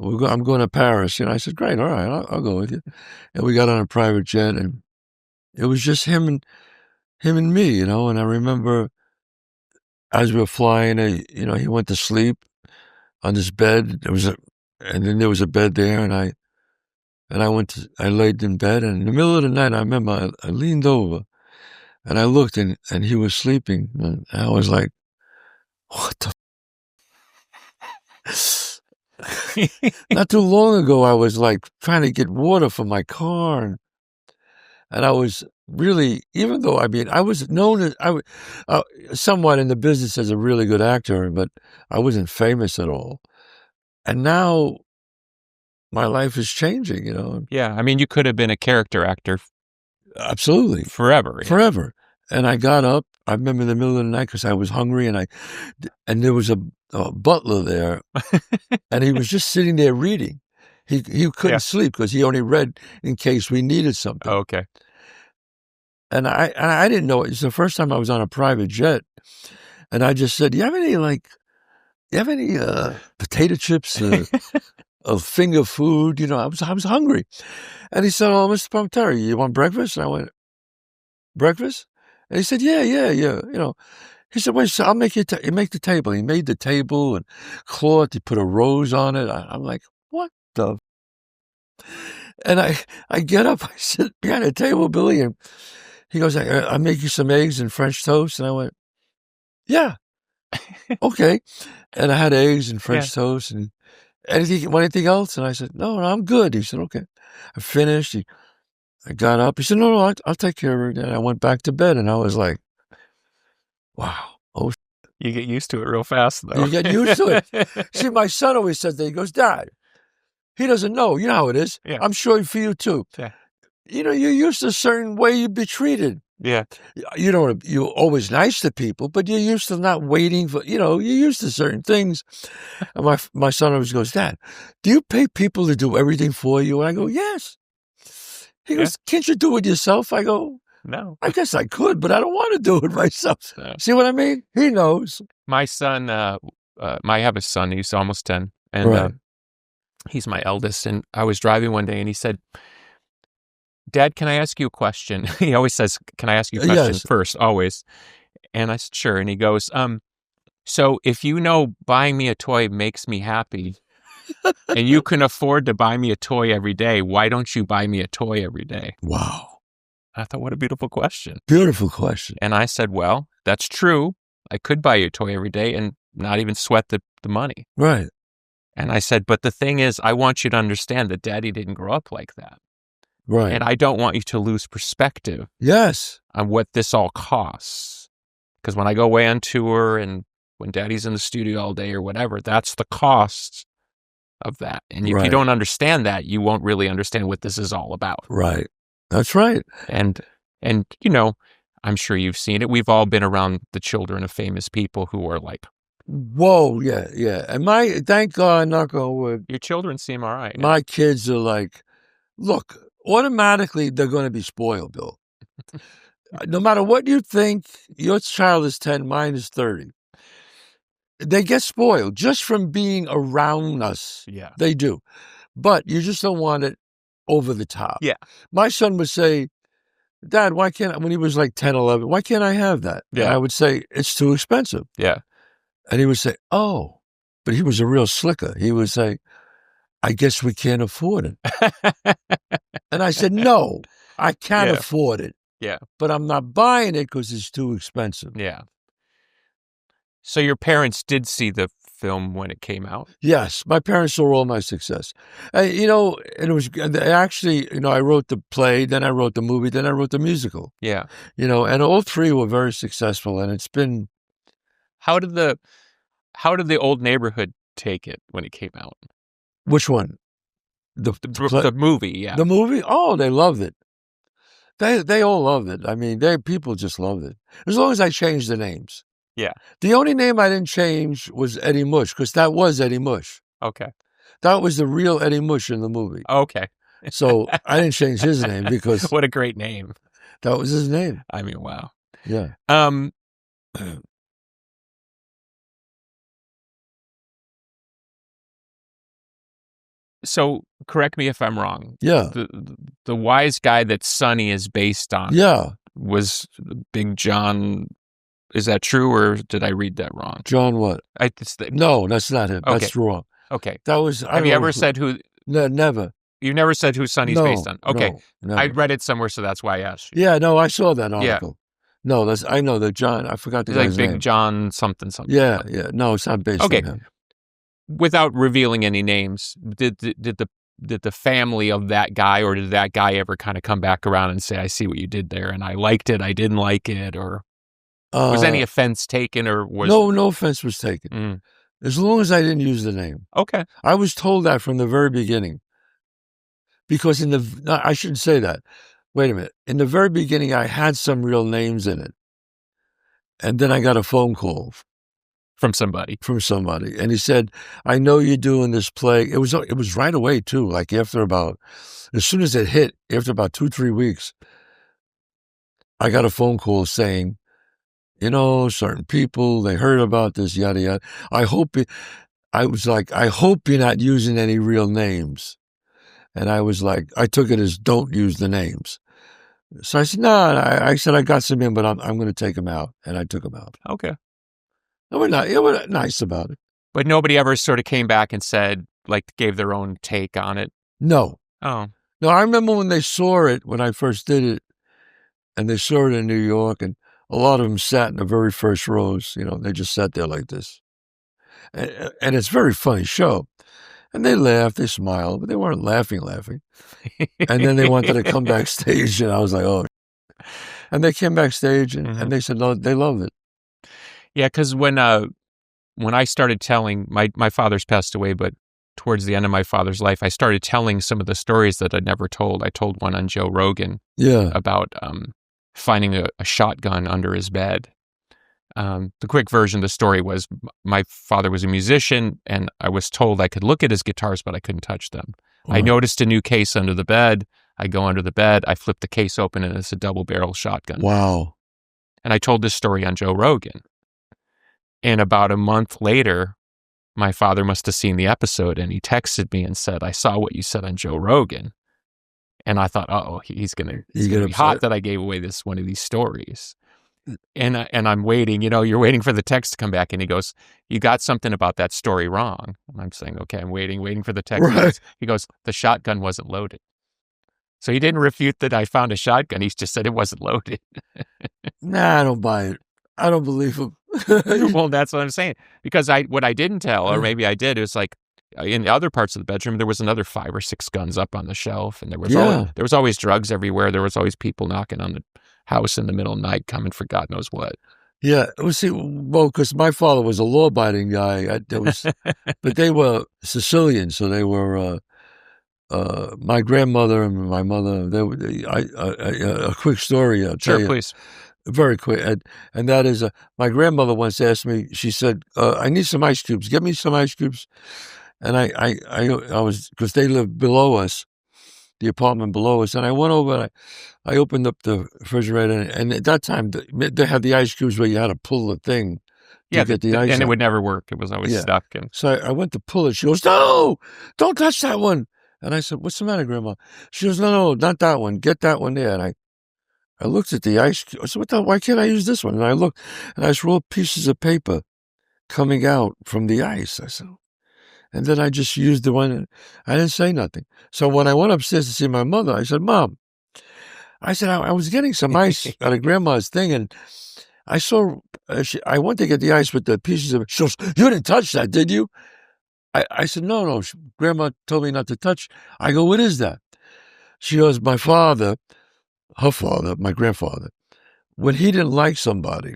I'm going to Paris. I said, great, all right, I'll go with you. And we got on a private jet, and it was just him and me, and I remember as we were flying, he went to sleep on this bed. And then there was a bed there, and I laid in bed, and in the middle of the night, I remember I leaned over, and I looked, and he was sleeping, and I was like, what the Not too long ago, I was like trying to get water for my car, and I was really, even though I was known as somewhat in the business as a really good actor, but I wasn't famous at all. And now my life is changing,
Yeah, I mean, you could have been a character actor.
Absolutely.
Forever.
Forever. And I got up, I remember in the middle of the night because I was hungry, and there was a butler there, and he was just sitting there reading. He couldn't sleep because he only read in case we needed something.
Oh, okay.
And I didn't know. It's the first time I was on a private jet, and I just said, "Do you have any potato chips, a finger food?" I was hungry, and he said, "Oh, Mr. Palminteri, you want breakfast?" And I went, "Breakfast?" And he said, yeah. He said, wait, so I'll make make the table. He made the table and cloth. He put a rose on it. I'm like, what the? And I get up. I sit behind the table, Billy, and he goes, I'll make you some eggs and French toast. And I went, yeah, okay. And I had eggs and French toast and anything else? And I said, no, I'm good. He said, okay. I finished. I got up. He said, no, I'll take care of it. And I went back to bed, and I was like, wow. Oh,
you get used to it real fast, though.
You get used to it. See, my son always says that. He goes, Dad, he doesn't know. You know how it is.
Yeah.
I'm sure for you, too.
Yeah.
You're used to a certain way you'd be treated.
Yeah.
You're always nice to people, but you're used to not waiting for, you're used to certain things. And my son always goes, Dad, do you pay people to do everything for you? And I go, yes. He goes, can't you do it yourself? I go,
no.
I guess I could, but I don't want to do it myself.
No.
See what I mean? He knows.
My son, I have a son, he's almost 10, and he's my eldest, and I was driving one day, and he said, Dad, can I ask you a question? He always says, can I ask you a question first, always. And I said, sure. And he goes, so if buying me a toy makes me happy, and you can afford to buy me a toy every day, why don't you buy me a toy every day?
Wow.
I thought, what a beautiful question.
Beautiful question.
And I said, well, that's true. I could buy you a toy every day and not even sweat the money.
Right.
And I said, but the thing is, I want you to understand that Daddy didn't grow up like that.
Right.
And I don't want you to lose perspective.
Yes.
On what this all costs. Because when I go away on tour and when Daddy's in the studio all day or whatever, that's the cost of that. And if you don't understand that, you won't really understand what this is all about.
Right. That's right.
And I'm sure you've seen it. We've all been around the children of famous people who are like,
whoa, yeah. And thank God, knock on wood,
your children seem all right.
My kids are like, look, automatically they're going to be spoiled, Bill. No matter what you think, your child is 10, mine is 30. They get spoiled just from being around us.
Yeah.
They do. But you just don't want it over the top.
Yeah.
My son would say, Dad, why can't, when he was like 10, 11, why can't I have that?
Yeah.
And I would say, it's too expensive.
Yeah.
And he would say, oh, but he was a real slicker. He would say, I guess we can't afford it. And I said, no, I can't afford it.
Yeah.
But I'm not buying it because it's too expensive.
Yeah. So your parents did see the film when it came out?
Yes. My parents saw all my success. And it was actually, I wrote the play, then I wrote the movie, then I wrote the musical.
Yeah.
And all three were very successful. And it's been.
How did the old neighborhood take it when it came out?
Which one?
The movie, yeah.
The movie? Oh, they loved it. They all loved it. I mean, people just loved it. As long as I changed the names.
Yeah.
The only name I didn't change was Eddie Mush, because that was Eddie Mush.
Okay.
That was the real Eddie Mush in the movie.
Okay.
So I didn't change his name because.
What a great name.
That was his name.
I mean, wow.
Yeah.
So correct me if I'm wrong.
Yeah.
The wise guy that Sonny is based on.
Yeah.
Was Big John. Is that true, or did I read that wrong?
John what?
No,
that's not him.
Okay.
That's wrong.
Okay.
That was.
Have you ever said who?
No, never.
You never said who Sonny's based on. Okay.
No,
I read it somewhere, so that's why I asked you.
Yeah, no, I saw that article.
Yeah.
No, I know that John. I forgot the guy's
Big
name.
John something.
Yeah. No, it's not based on him.
Without revealing any names, did the family of that guy, or did that guy ever kind of come back around and say, "I see what you did there, and I liked it, I didn't like it," or was any offense taken, or was
no offense was taken, as long as I didn't use the name.
Okay,
I was told that from the very beginning, because I shouldn't say that. Wait a minute. In the very beginning, I had some real names in it, and then I got a phone call
from somebody,
and he said, "I know you're doing this play." It was right away too. Like as soon as it hit, after about 2-3 weeks, I got a phone call saying, certain people, they heard about this, yada yada. I hope you're not using any real names. And I was like, I took it as don't use the names. So I said, no, I said I got some in, but I'm going to take them out, and I took them out.
Okay.
They were nice about it.
But nobody ever sort of came back and said, like, gave their own take on it?
No.
Oh.
No, I remember when they saw it, when I first did it, and they saw it in New York, and a lot of them sat in the very first rows. They just sat there like this. And it's a very funny show. And they laughed, they smiled, but they weren't laughing. And then they wanted to come backstage, and I was like, oh. And they came backstage, and they said, no, they loved it.
Yeah, because when I started telling, my father's passed away, but towards the end of my father's life, I started telling some of the stories that I'd never told. I told one on Joe Rogan about finding a shotgun under his bed. The quick version of the story was my father was a musician, and I was told I could look at his guitars, but I couldn't touch them. Wow. I noticed a new case under the bed. I go under the bed, I flip the case open, and it's a double-barrel shotgun.
Wow.
And I told this story on Joe Rogan. And about a month later, my father must have seen the episode, and he texted me and said, I saw what you said on Joe Rogan. And I thought, he's gonna be hot that I gave away one of these stories. And I'm waiting, you're waiting for the text to come back, and he goes, you got something about that story wrong. And I'm saying, okay, I'm waiting for the text.
Right.
He goes, the shotgun wasn't loaded. So he didn't refute that I found a shotgun. He just said it wasn't loaded.
Nah, I don't buy it. I don't believe him.
Well, that's what I'm saying. Because what I didn't tell, or maybe I did, it was like in other parts of the bedroom, there was another 5 or 6 guns up on the shelf, and there was always drugs everywhere. There was always people knocking on the house in the middle of the night, coming for God knows what.
Yeah, because my father was a law-abiding guy. But they were Sicilian, so they were. My grandmother and my mother. A quick story. I'll tell you.
Sure, please.
Very quick, and that is, my grandmother once asked me. She said, "I need some ice cubes. Get me some ice cubes." And I was, because they lived below us, the apartment below us, and I went over and I opened up the refrigerator, and at that time they had the ice cubes where you had to pull the thing to get the ice,
and
out.
It would never work. It was always stuck. And
so I went to pull it. She goes, "No, don't touch that one." And I said, "What's the matter, Grandma?" She goes, "No, not that one. Get that one there." And I looked at the ice cube. I said, why can't I use this one? And I looked, and I saw pieces of paper coming out from the ice. I said, and then I just used the one, and I didn't say nothing. So when I went upstairs to see my mother, I said, Mom, I was getting some ice out of Grandma's thing, and I saw, I went to get the ice with the pieces of it. She goes, "You didn't touch that, did you?" I said, no, Grandma told me not to touch. I go, "What is that?" She goes, her father, my grandfather, when he didn't like somebody,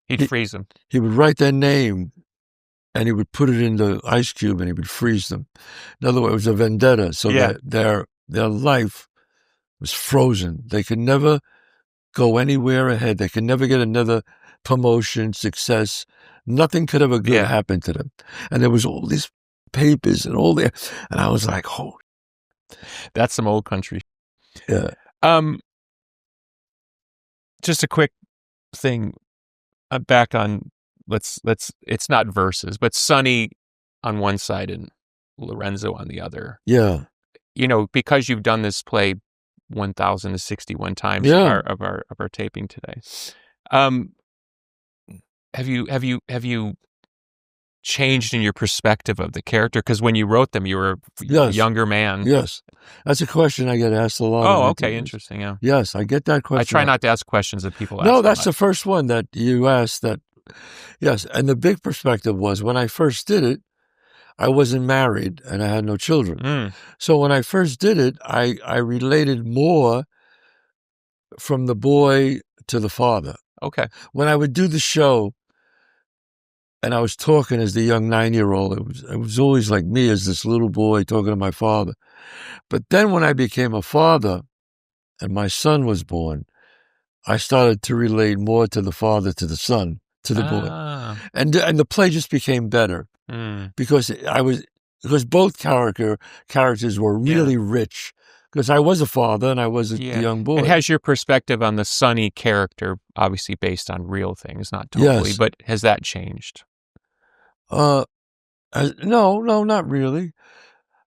he'd freeze them.
He would write their name, and he would put it in the ice cube, and he would freeze them. In other words, it was a vendetta, so that their life was frozen. They could never go anywhere ahead. They could never get another promotion, success. Nothing could ever good happen to them. And there was all these papers and all that, and I was like, "Oh,
that's some old country."
Yeah.
Just a quick thing. Back on, let's. It's not verses, but Sonny on one side and Lorenzo on the other.
Yeah.
Because you've done this play 1,061 times of our taping today. Have you changed in your perspective of the character? Because when you wrote them, you were a younger man.
Yes. That's a question I get asked a lot.
Oh, okay. Interesting. Yeah.
Yes, I get that question.
I try not to ask questions that people ask.
No, that's the first one that you asked that. Yes. And the big perspective was when I first did it, I wasn't married and I had no children. So when I first did it, I related more from the boy to the father.
Okay.
When I would do the show, and I was talking as the young 9-year-old. It was always like me as this little boy talking to my father. But then when I became a father and my son was born, I started to relate more to the father, to the son, to the boy. And the play just became better because both characters were really rich. Because I was a father and I was a young boy.
And has your perspective on the Sonny character, obviously based on real things, not totally, but has that changed?
No, not really.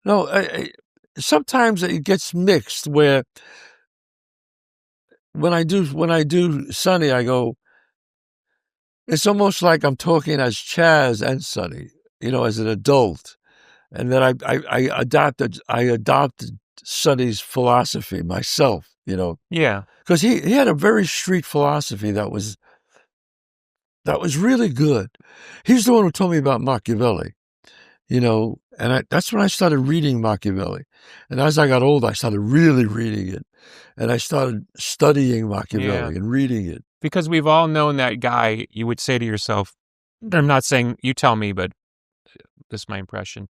No, sometimes it gets mixed. Where when I do Sonny, I go. It's almost like I'm talking as Chazz and Sonny, as an adult, and then I adopted Sonny's philosophy myself.
Yeah,
because he had a very street philosophy that was really good. He's the one who told me about Machiavelli, and that's when I started reading Machiavelli. And as I got older, I started really reading it. And I started studying Machiavelli and reading it.
Because we've all known that guy, you would say to yourself, I'm not saying you tell me, but this is my impression.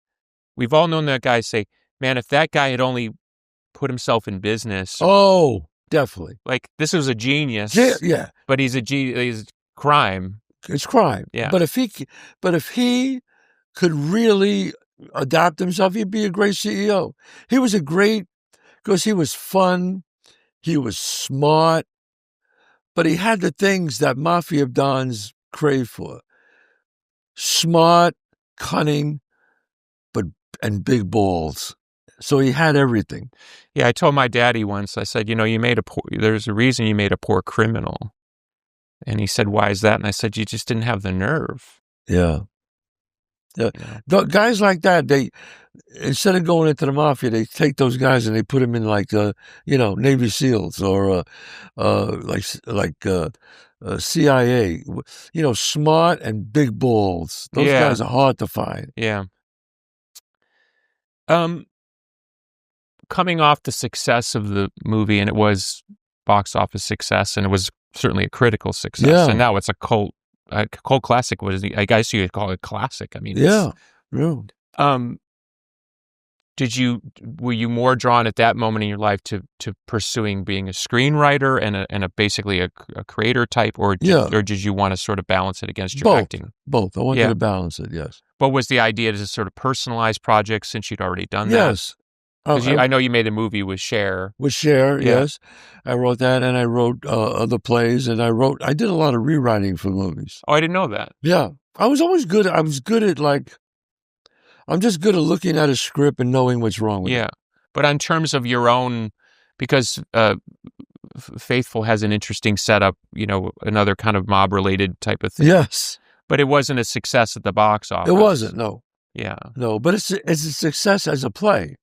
We've all known that guy say, man, if that guy had only put himself in business.
Oh, definitely.
Like, this was a genius.
Yeah.
But he's crime.
It's crime.
Yeah.
But if he could really adapt himself, he'd be a great CEO. He was because he was fun, he was smart, but he had the things that mafia dons crave for. Smart, cunning, and big balls. So he had everything.
Yeah, I told my daddy once, I said, there's a reason you made a poor criminal. And he said, why is that? And I said, you just didn't have the nerve.
Yeah. The guys like that, they, instead of going into the mafia, they take those guys and they put them in like, Navy SEALs or CIA. Smart and big balls. Those guys are hard to find.
Yeah. Coming off the success of the movie, and it was box office success, and it was certainly a critical success, and now it's a cult classic. What is it? I guess you could call it classic. I mean, were you more drawn at that moment in your life to pursuing being a screenwriter and a basically a creator type, or did you want to sort of balance it against your acting?
Both. I wanted to balance it. Yes.
But was the idea to sort of personalize projects since you'd already done that?
Yes.
I know you made a movie with Cher.
Yes. I wrote that, and I wrote other plays, and I did a lot of rewriting for movies.
Oh, I didn't know that.
Yeah. I was always good. I'm just good at looking at a script and knowing what's wrong with it.
Yeah. But in terms of your own, because Faithful has an interesting setup, another kind of mob-related type of thing.
Yes.
But it wasn't a success at the box office.
It wasn't, no.
Yeah.
No, but it's a success as a play.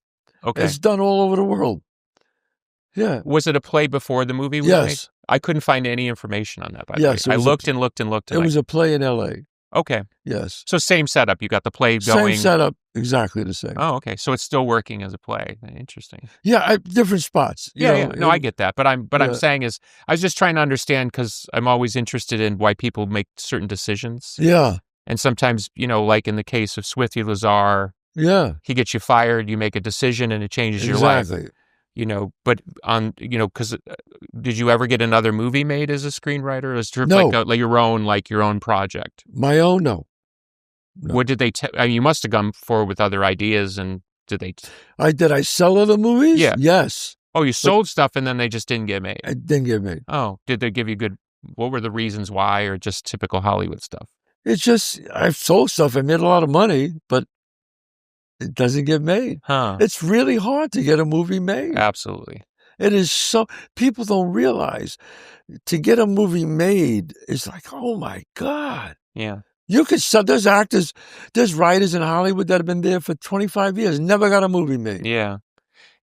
Okay.
It's done all over the world. Yeah.
Was it a play before the movie was made? I couldn't find any information on that, by the way. I looked and looked and looked.
It was a play in L.A.
Okay.
Yes.
So same setup. You got the play going.
Same setup, exactly the same.
Oh, okay. So it's still working as a play. Interesting.
Yeah, different spots.
Yeah. No, I get that. But I'm saying is, I was just trying to understand, because I'm always interested in why people make certain decisions.
Yeah.
And sometimes, like in the case of Swifty Lazar, he gets you fired, you make a decision, and it changes your life.
Exactly.
But because did you ever get another movie made as a screenwriter? As
No.
like your own project?
My own, no.
What did they you must have gone forward with other ideas, and did they?
Did I sell other movies?
Yeah.
Yes.
Oh, you sold stuff and then they just didn't get made?
It didn't get made.
Oh, did they give you what were the reasons why, or just typical Hollywood stuff?
It's just, I've sold stuff. I made a lot of money, but it doesn't get made. It's really hard to get a movie made.
Absolutely.
It is so, people don't realize to get a movie made is like, oh my God.
Yeah.
You could, there's actors, there's writers in Hollywood that have been there for 25 years, never got a movie made.
Yeah.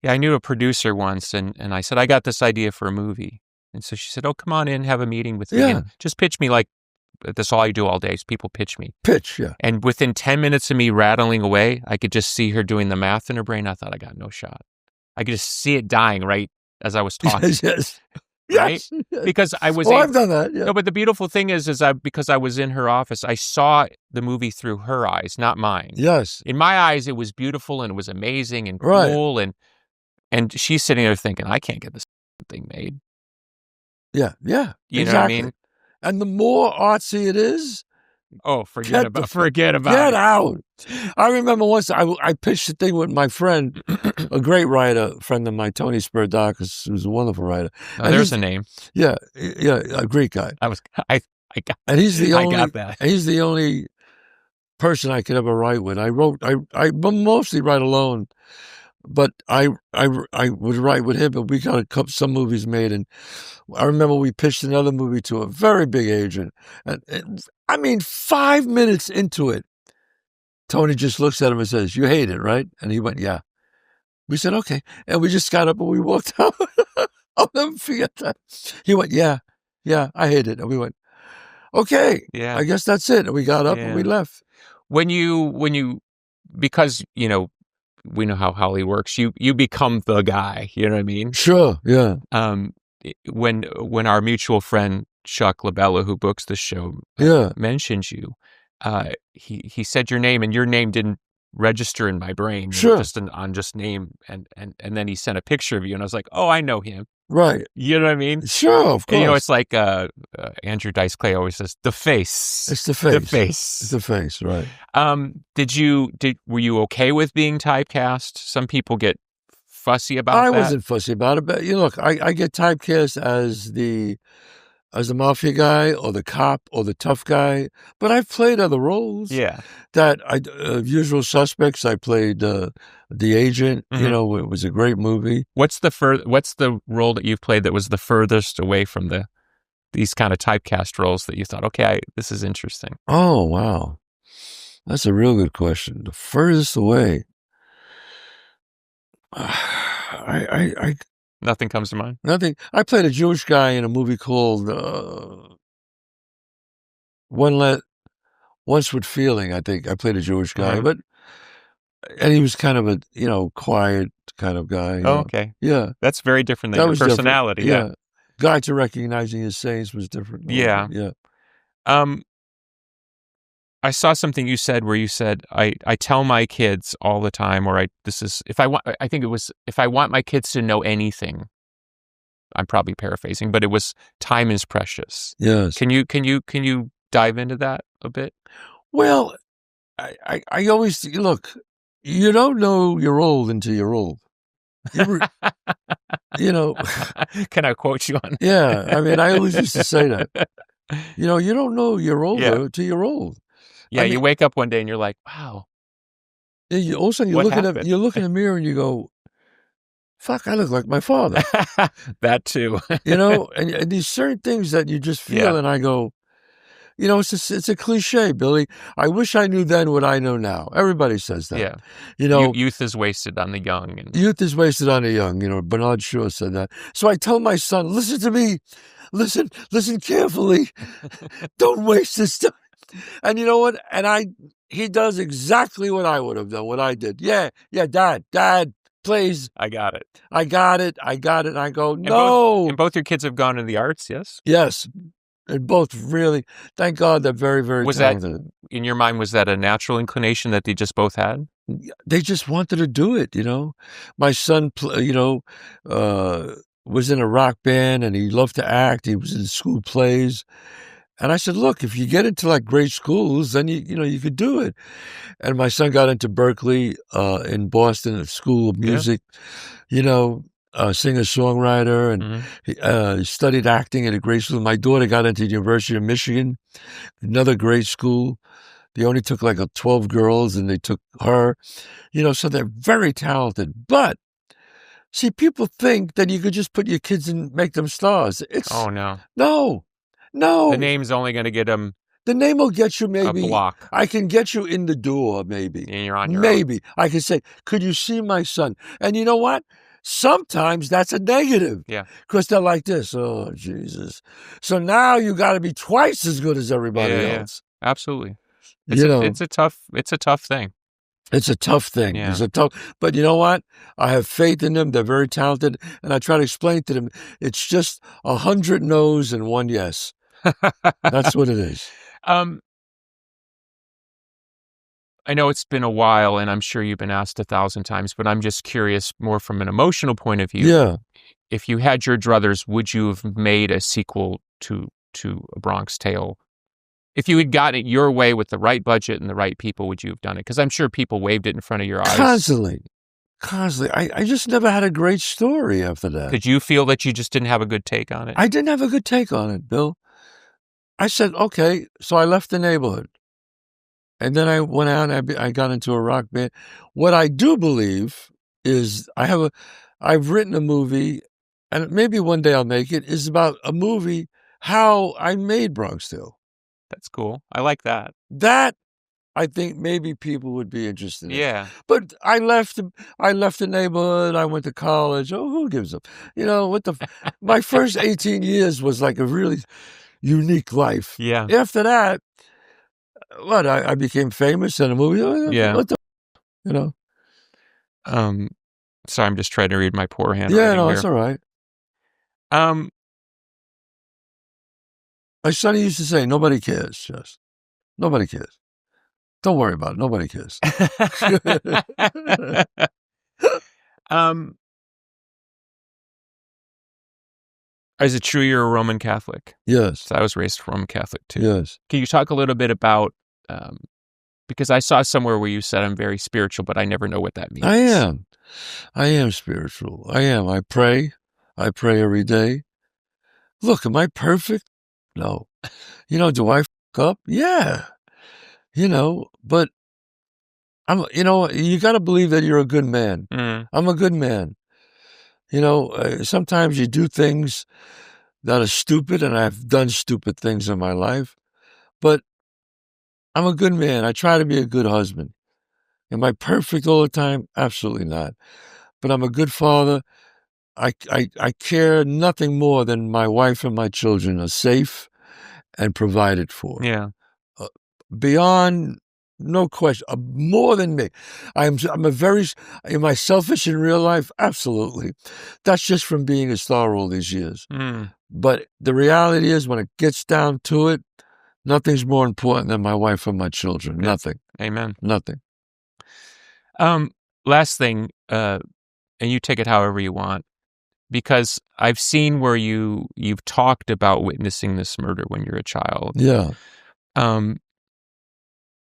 Yeah, I knew a producer once, and I said, I got this idea for a movie. And so she said, oh, come on in, have a meeting with me. And just pitch me like, that's all I do all day is people pitch me.
Yeah.
And within 10 minutes of me rattling away, I could just see her doing the math in her brain. I thought I got no shot. I could just see it dying right as I was talking.
Yes.
Right? Yes. Because I was...
I've done that, yeah.
No, but the beautiful thing is because I was in her office, I saw the movie through her eyes, not mine.
Yes.
In my eyes, it was beautiful and it was amazing and cool. And she's sitting there thinking, I can't get this thing made.
Yeah.
You know what I mean?
And the more artsy it is,
forget about it.
Get out. I remember once I pitched a thing with my friend, a great writer, friend of mine, Tony Spurdakis, who's a wonderful writer.
Oh, there's a name.
Yeah, a Greek guy.
I got that.
He's the only person I could ever write with. I mostly write alone. But I would write with him, and we got some movies made. And I remember we pitched another movie to a very big agent. And I mean, 5 minutes into it, Tony just looks at him and says, "You hate it, right?" And he went, "Yeah." We said, "Okay." And we just got up and we walked out. I'll never forget that. He went, "Yeah, I hate it." And we went, "Okay, yeah, I guess that's it." And we got up and we left.
When you, because, we know how Holly works. You become the guy. You know what I mean?
Sure. Yeah.
When our mutual friend Chuck LaBella, who books the show, mentioned you, he said your name, and your name didn't register in my brain.
Sure.
Just on name, and then he sent a picture of you, and I was like, oh, I know him.
Right.
You know what I mean?
Sure, of course.
And, it's like Andrew Dice Clay always says, the face.
It's the face.
The face.
It's the face, right.
Were you okay with being typecast? Some people get fussy about that.
I wasn't fussy about it, but look, I get typecast as the mafia guy or the cop or the tough guy, but I've played other roles.
Yeah.
Usual Suspects, I played the agent.
Mm-hmm.
It was a great movie.
What's the role that you've played that was the furthest away from these kind of typecast roles that you thought, okay, this is interesting?
Oh, wow. That's a real good question. The furthest away.
Nothing comes to mind?
Nothing. I played a Jewish guy in a movie called Once with Feeling, I think. I played a Jewish guy, and he was kind of a, quiet kind of guy.
Oh, okay.
Yeah.
That's very different than your personality.
Yeah. Guide to Recognizing His Saints was different.
Yeah.
Yeah.
I saw something you said where you said, I tell my kids all the time, if I want my kids to know anything, I'm probably paraphrasing, but it was time is precious.
Yes.
Can you dive into that a bit?
Well, I always, look, you don't know you're old until you're old. Can
I quote you on that?
Yeah. I mean, I always used to say that. You don't know you're older until you're old.
Yeah, you wake up one day and you're like, wow.
All of a sudden, you look in the mirror and you go, fuck, I look like my father.
That too.
And these certain things that you just feel, and I go, it's a cliche, Billy. I wish I knew then what I know now. Everybody says that.
Yeah. Youth is wasted on the young.
Youth is wasted on the young. Bernard Shaw said that. So I tell my son, listen to me. Listen carefully. Don't waste this time. And you know what? And he does exactly what I would have done, what I did. Yeah, Dad, please.
I got it.
And I go, no.
And both your kids have gone into the arts, yes?
Yes. And both really, thank God, they're very, very talented.
In your mind, was that a natural inclination that they just both had?
They just wanted to do it, My son, was in a rock band and he loved to act. He was in school plays. And I said, look, if you get into like great schools, then you could do it. And my son got into Berkeley, in Boston, a school of music, singer-songwriter, and he studied acting at a great school. My daughter got into the University of Michigan, another great school. They only took like 12 girls, and they took her. So they're very talented. But see, people think that you could just put your kids and make them stars.
no.
No.
The name's only going to get them.
The name will get you maybe
a block.
I can get you in the door, maybe.
And you're on your
maybe.
own.
I can say, could you see my son? And you know what? Sometimes that's a negative.
Yeah.
Because they're like this. Oh, Jesus. So now you got to be twice as good as everybody else.
Yeah. Absolutely. It's a tough thing.
It's a tough thing.
Yeah.
But you know what? I have faith in them. They're very talented. And I try to explain to them, it's just 100 no's and 1 yes. That's what it is.
I know it's been a while, and I'm sure you've been asked 1,000 times, but I'm just curious more from an emotional point of view.
Yeah.
If you had your druthers, would you have made a sequel to A Bronx Tale? If you had gotten it your way with the right budget and the right people, would you have done it? Because I'm sure people waved it in front of your eyes.
Constantly. I just never had a great story after that.
Did you feel that you just didn't have a good take on it?
I didn't have a good take on it, Bill. I said, okay, so I left the neighborhood. And then I went out and I got into a rock band. What I do believe is I've written a movie, and maybe one day I'll make it, is about a movie, how I made Bronx Tale.
That's cool. I like that.
That, I think maybe people would be interested in.
Yeah.
But I left the neighborhood. I went to college. Oh, who gives up? My first 18 years was like a really unique life.
Yeah.
After that, I became famous in a movie.
Yeah.
What the,
Sorry, I'm just trying to read my poor handwriting.
Yeah, no,
here.
It's all right. My son used to say, nobody cares, just. Nobody cares. Don't worry about it. Nobody cares.
Is it true you're a Roman Catholic?
Yes.
So I was raised Roman Catholic too.
Yes.
Can you talk a little bit about, because I saw somewhere where you said I'm very spiritual, but I never know what that means.
I am spiritual. I am. I pray every day. Look, am I perfect? No. Do I fuck up? Yeah. But you got to believe that you're a good man.
Mm.
I'm a good man. Sometimes you do things that are stupid, and I've done stupid things in my life, but I'm a good man. I try to be a good husband. Am I perfect all the time? Absolutely not. But I'm a good father. I care nothing more than my wife and my children are safe and provided for.
Yeah.
Beyond, no question, more than me. Am I selfish in real life? Absolutely. That's just from being a star all these years.
Mm.
But the reality is, when it gets down to it, nothing's more important than my wife and my children.
Yeah.
Nothing.
Amen.
Nothing.
Last thing, and you take it however you want, because I've seen where you've talked about witnessing this murder when you're a child.
Yeah.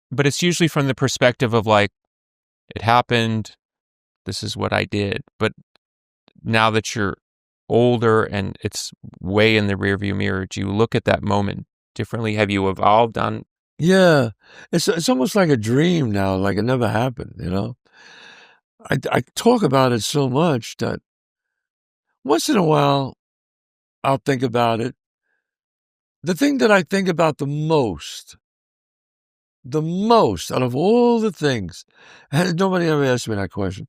But it's usually from the perspective of like, it happened, this is what I did. But now that you're older and it's way in the rearview mirror, do you look at that moment differently? Have you evolved on?
Yeah. It's almost like a dream now, like it never happened, I talk about it so much that once in a while I'll think about it. The thing that I think about the most out of all the things, and nobody ever asked me that question,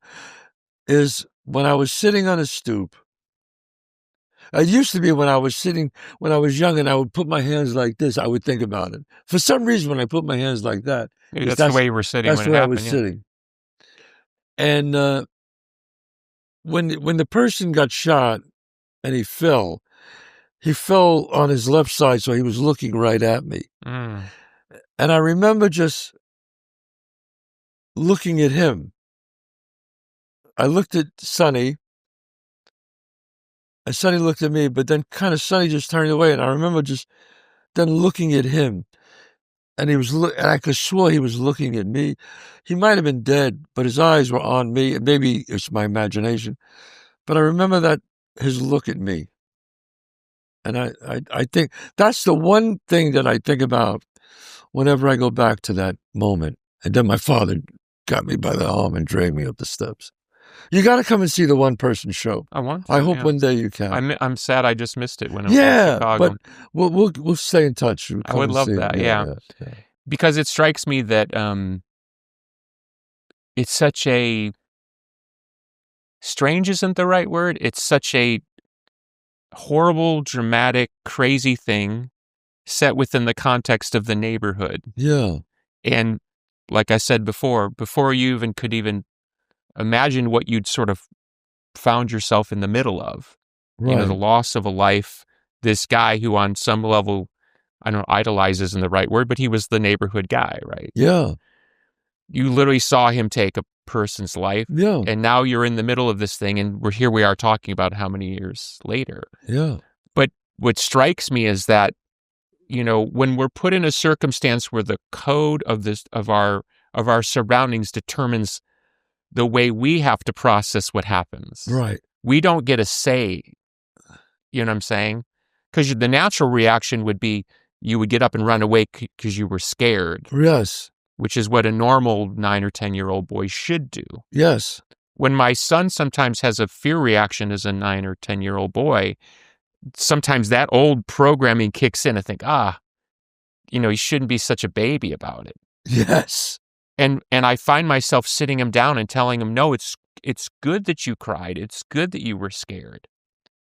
is when I was sitting on a stoop. It used to be when I was young and I would put my hands like this, I would think about it. For some reason, when I put my hands like that,
maybe that's the way you were sitting.
That's
when
where
it
I was sitting. And when the person got shot and he fell on his left side, so he was looking right at me.
Mm.
And I remember just looking at him. I looked at Sonny, and Sonny looked at me, but then kind of Sonny just turned away, and I remember just then looking at him. And and I could swear he was looking at me. He might have been dead, but his eyes were on me. Maybe it's my imagination. But I remember his look at me. And I think that's the one thing that I think about whenever I go back to that moment. And then my father got me by the arm and dragged me up the steps. You got to come and see the one-person show.
I want to.
I hope one day you can.
I'm sad I just missed it when it was in Chicago.
But we'll stay in touch.
I would love that. Yeah. Because it strikes me that it's such a strange isn't the right word. It's such a horrible, dramatic, crazy thing set within the context of the neighborhood.
Yeah.
And like I said before you even could imagine what you'd sort of found yourself in the middle of. Right. You know, the loss of a life, this guy who on some level, I don't know, idolize isn't the right word, but he was the neighborhood guy, right?
Yeah.
You literally saw him take a person's life.
Yeah.
And now you're in the middle of this thing, and we are talking about how many years later.
Yeah.
But what strikes me is that, you know, when we're put in a circumstance where the code of our surroundings determines the way we have to process what happens.
Right.
We don't get a say. You know what I'm saying? Because the natural reaction would be you would get up and run away because you were scared.
Yes.
Which is what a normal 9 or 10-year-old boy should do.
Yes.
When my son sometimes has a fear reaction as a 9 or 10-year-old boy, sometimes that old programming kicks in. I think, you know, he shouldn't be such a baby about it.
Yes.
And I find myself sitting him down and telling him, no, it's good that you cried. It's good that you were scared.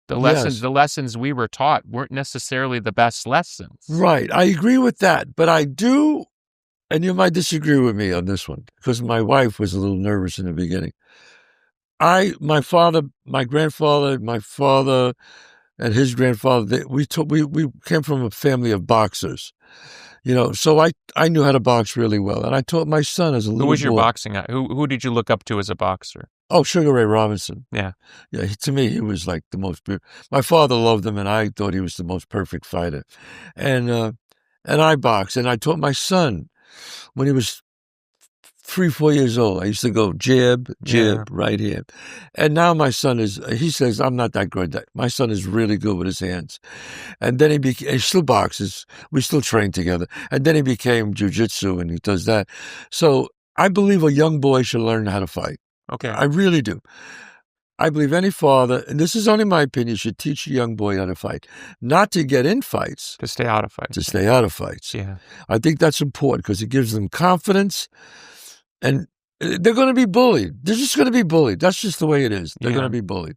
The lessons we were taught weren't necessarily the best lessons.
Right. I agree with that. But I do, and you might disagree with me on this one, because my wife was a little nervous in the beginning. My grandfather, my father, and his grandfather, we came from a family of boxers. You know, so I knew how to box really well, and I taught my son as a little boy.
Who was your boxing? Who did you look up to as a boxer?
Oh, Sugar Ray Robinson.
Yeah.
Yeah, to me, he was like the most beautiful. My father loved him, and I thought he was the most perfect fighter. And I boxed, and I taught my son when he was 3-4 years old. I used to go jab, right hand. And now my son he says, I'm not that good. My son is really good with his hands. And then he still boxes. We still train together. And then he became jiu-jitsu, and he does that. So I believe a young boy should learn how to fight.
Okay.
I really do. I believe any father, and this is only my opinion, should teach a young boy how to fight. Not to get in fights.
To stay out of fights.
To stay out of fights.
Yeah.
I think that's important because it gives them confidence. And they're going to be bullied. They're just going to be bullied. That's just the way it is. They're going to be bullied.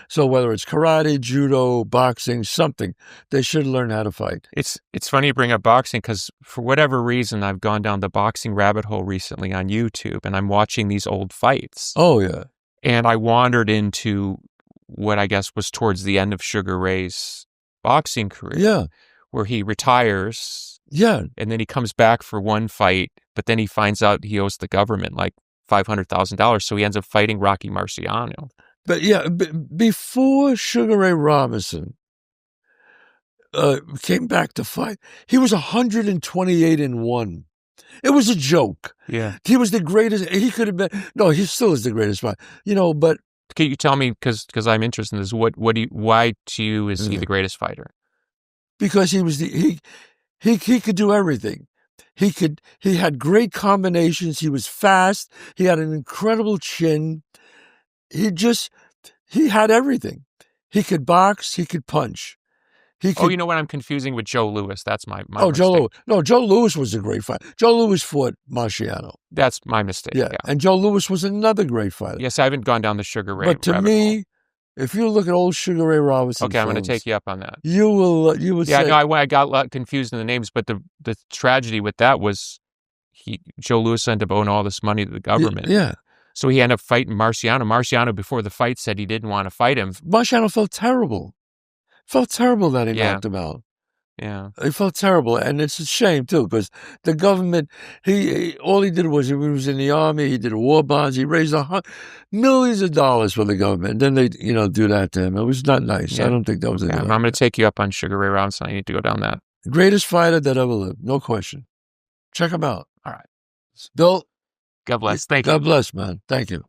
So whether it's karate, judo, boxing, something, they should learn how to fight.
It's funny you bring up boxing because for whatever reason, I've gone down the boxing rabbit hole recently on YouTube, and I'm watching these old fights.
Oh, yeah.
And I wandered into what I guess was towards the end of Sugar Ray's boxing career.
Yeah.
Where he retires.
Yeah.
And then he comes back for one fight, but then he finds out he owes the government like $500,000. So he ends up fighting Rocky Marciano.
But yeah, before Sugar Ray Robinson came back to fight, he was 128-1. It was a joke.
Yeah.
He was the greatest. He could have been. No, he still is the greatest fighter. You know, but.
Can you tell me, because I'm interested in this, why to you is he the greatest fighter?
Because he was he could do everything. He had great combinations. He was fast. He had an incredible chin. He had everything. He could box. He could punch.
You know what? I'm confusing with Joe Louis. That's my mistake.
Joe Louis. No, Joe Louis was a great fighter. Joe Louis fought Marciano.
That's my mistake.
Yeah. And Joe Louis was another great fighter.
Yes, I haven't gone down the Sugar Ray.
But to me, if you look at old Sugar Ray Robinson,
okay, I'm going to take you up on that.
You will say,
yeah, no, I got a lot confused in the names, but the tragedy with that was Joe Louis ended up owing all this money to the government.
Yeah.
So he ended up fighting Marciano. Marciano, before the fight, said he didn't want to fight him.
Marciano felt terrible. Felt terrible that he knocked him out.
Yeah.
He felt terrible, and it's a shame, too, because the government, all he did was, he was in the army, he did war bonds, he raised millions of dollars for the government, and then they, do that to him. It was not nice. Yeah. I don't think that was a good idea.
I'm going to take you up on Sugar Ray Robinson. I need to go down that.
Greatest fighter that ever lived, no question. Check him out.
All right.
Bill.
God bless. Thank you.
God bless, man. Thank you.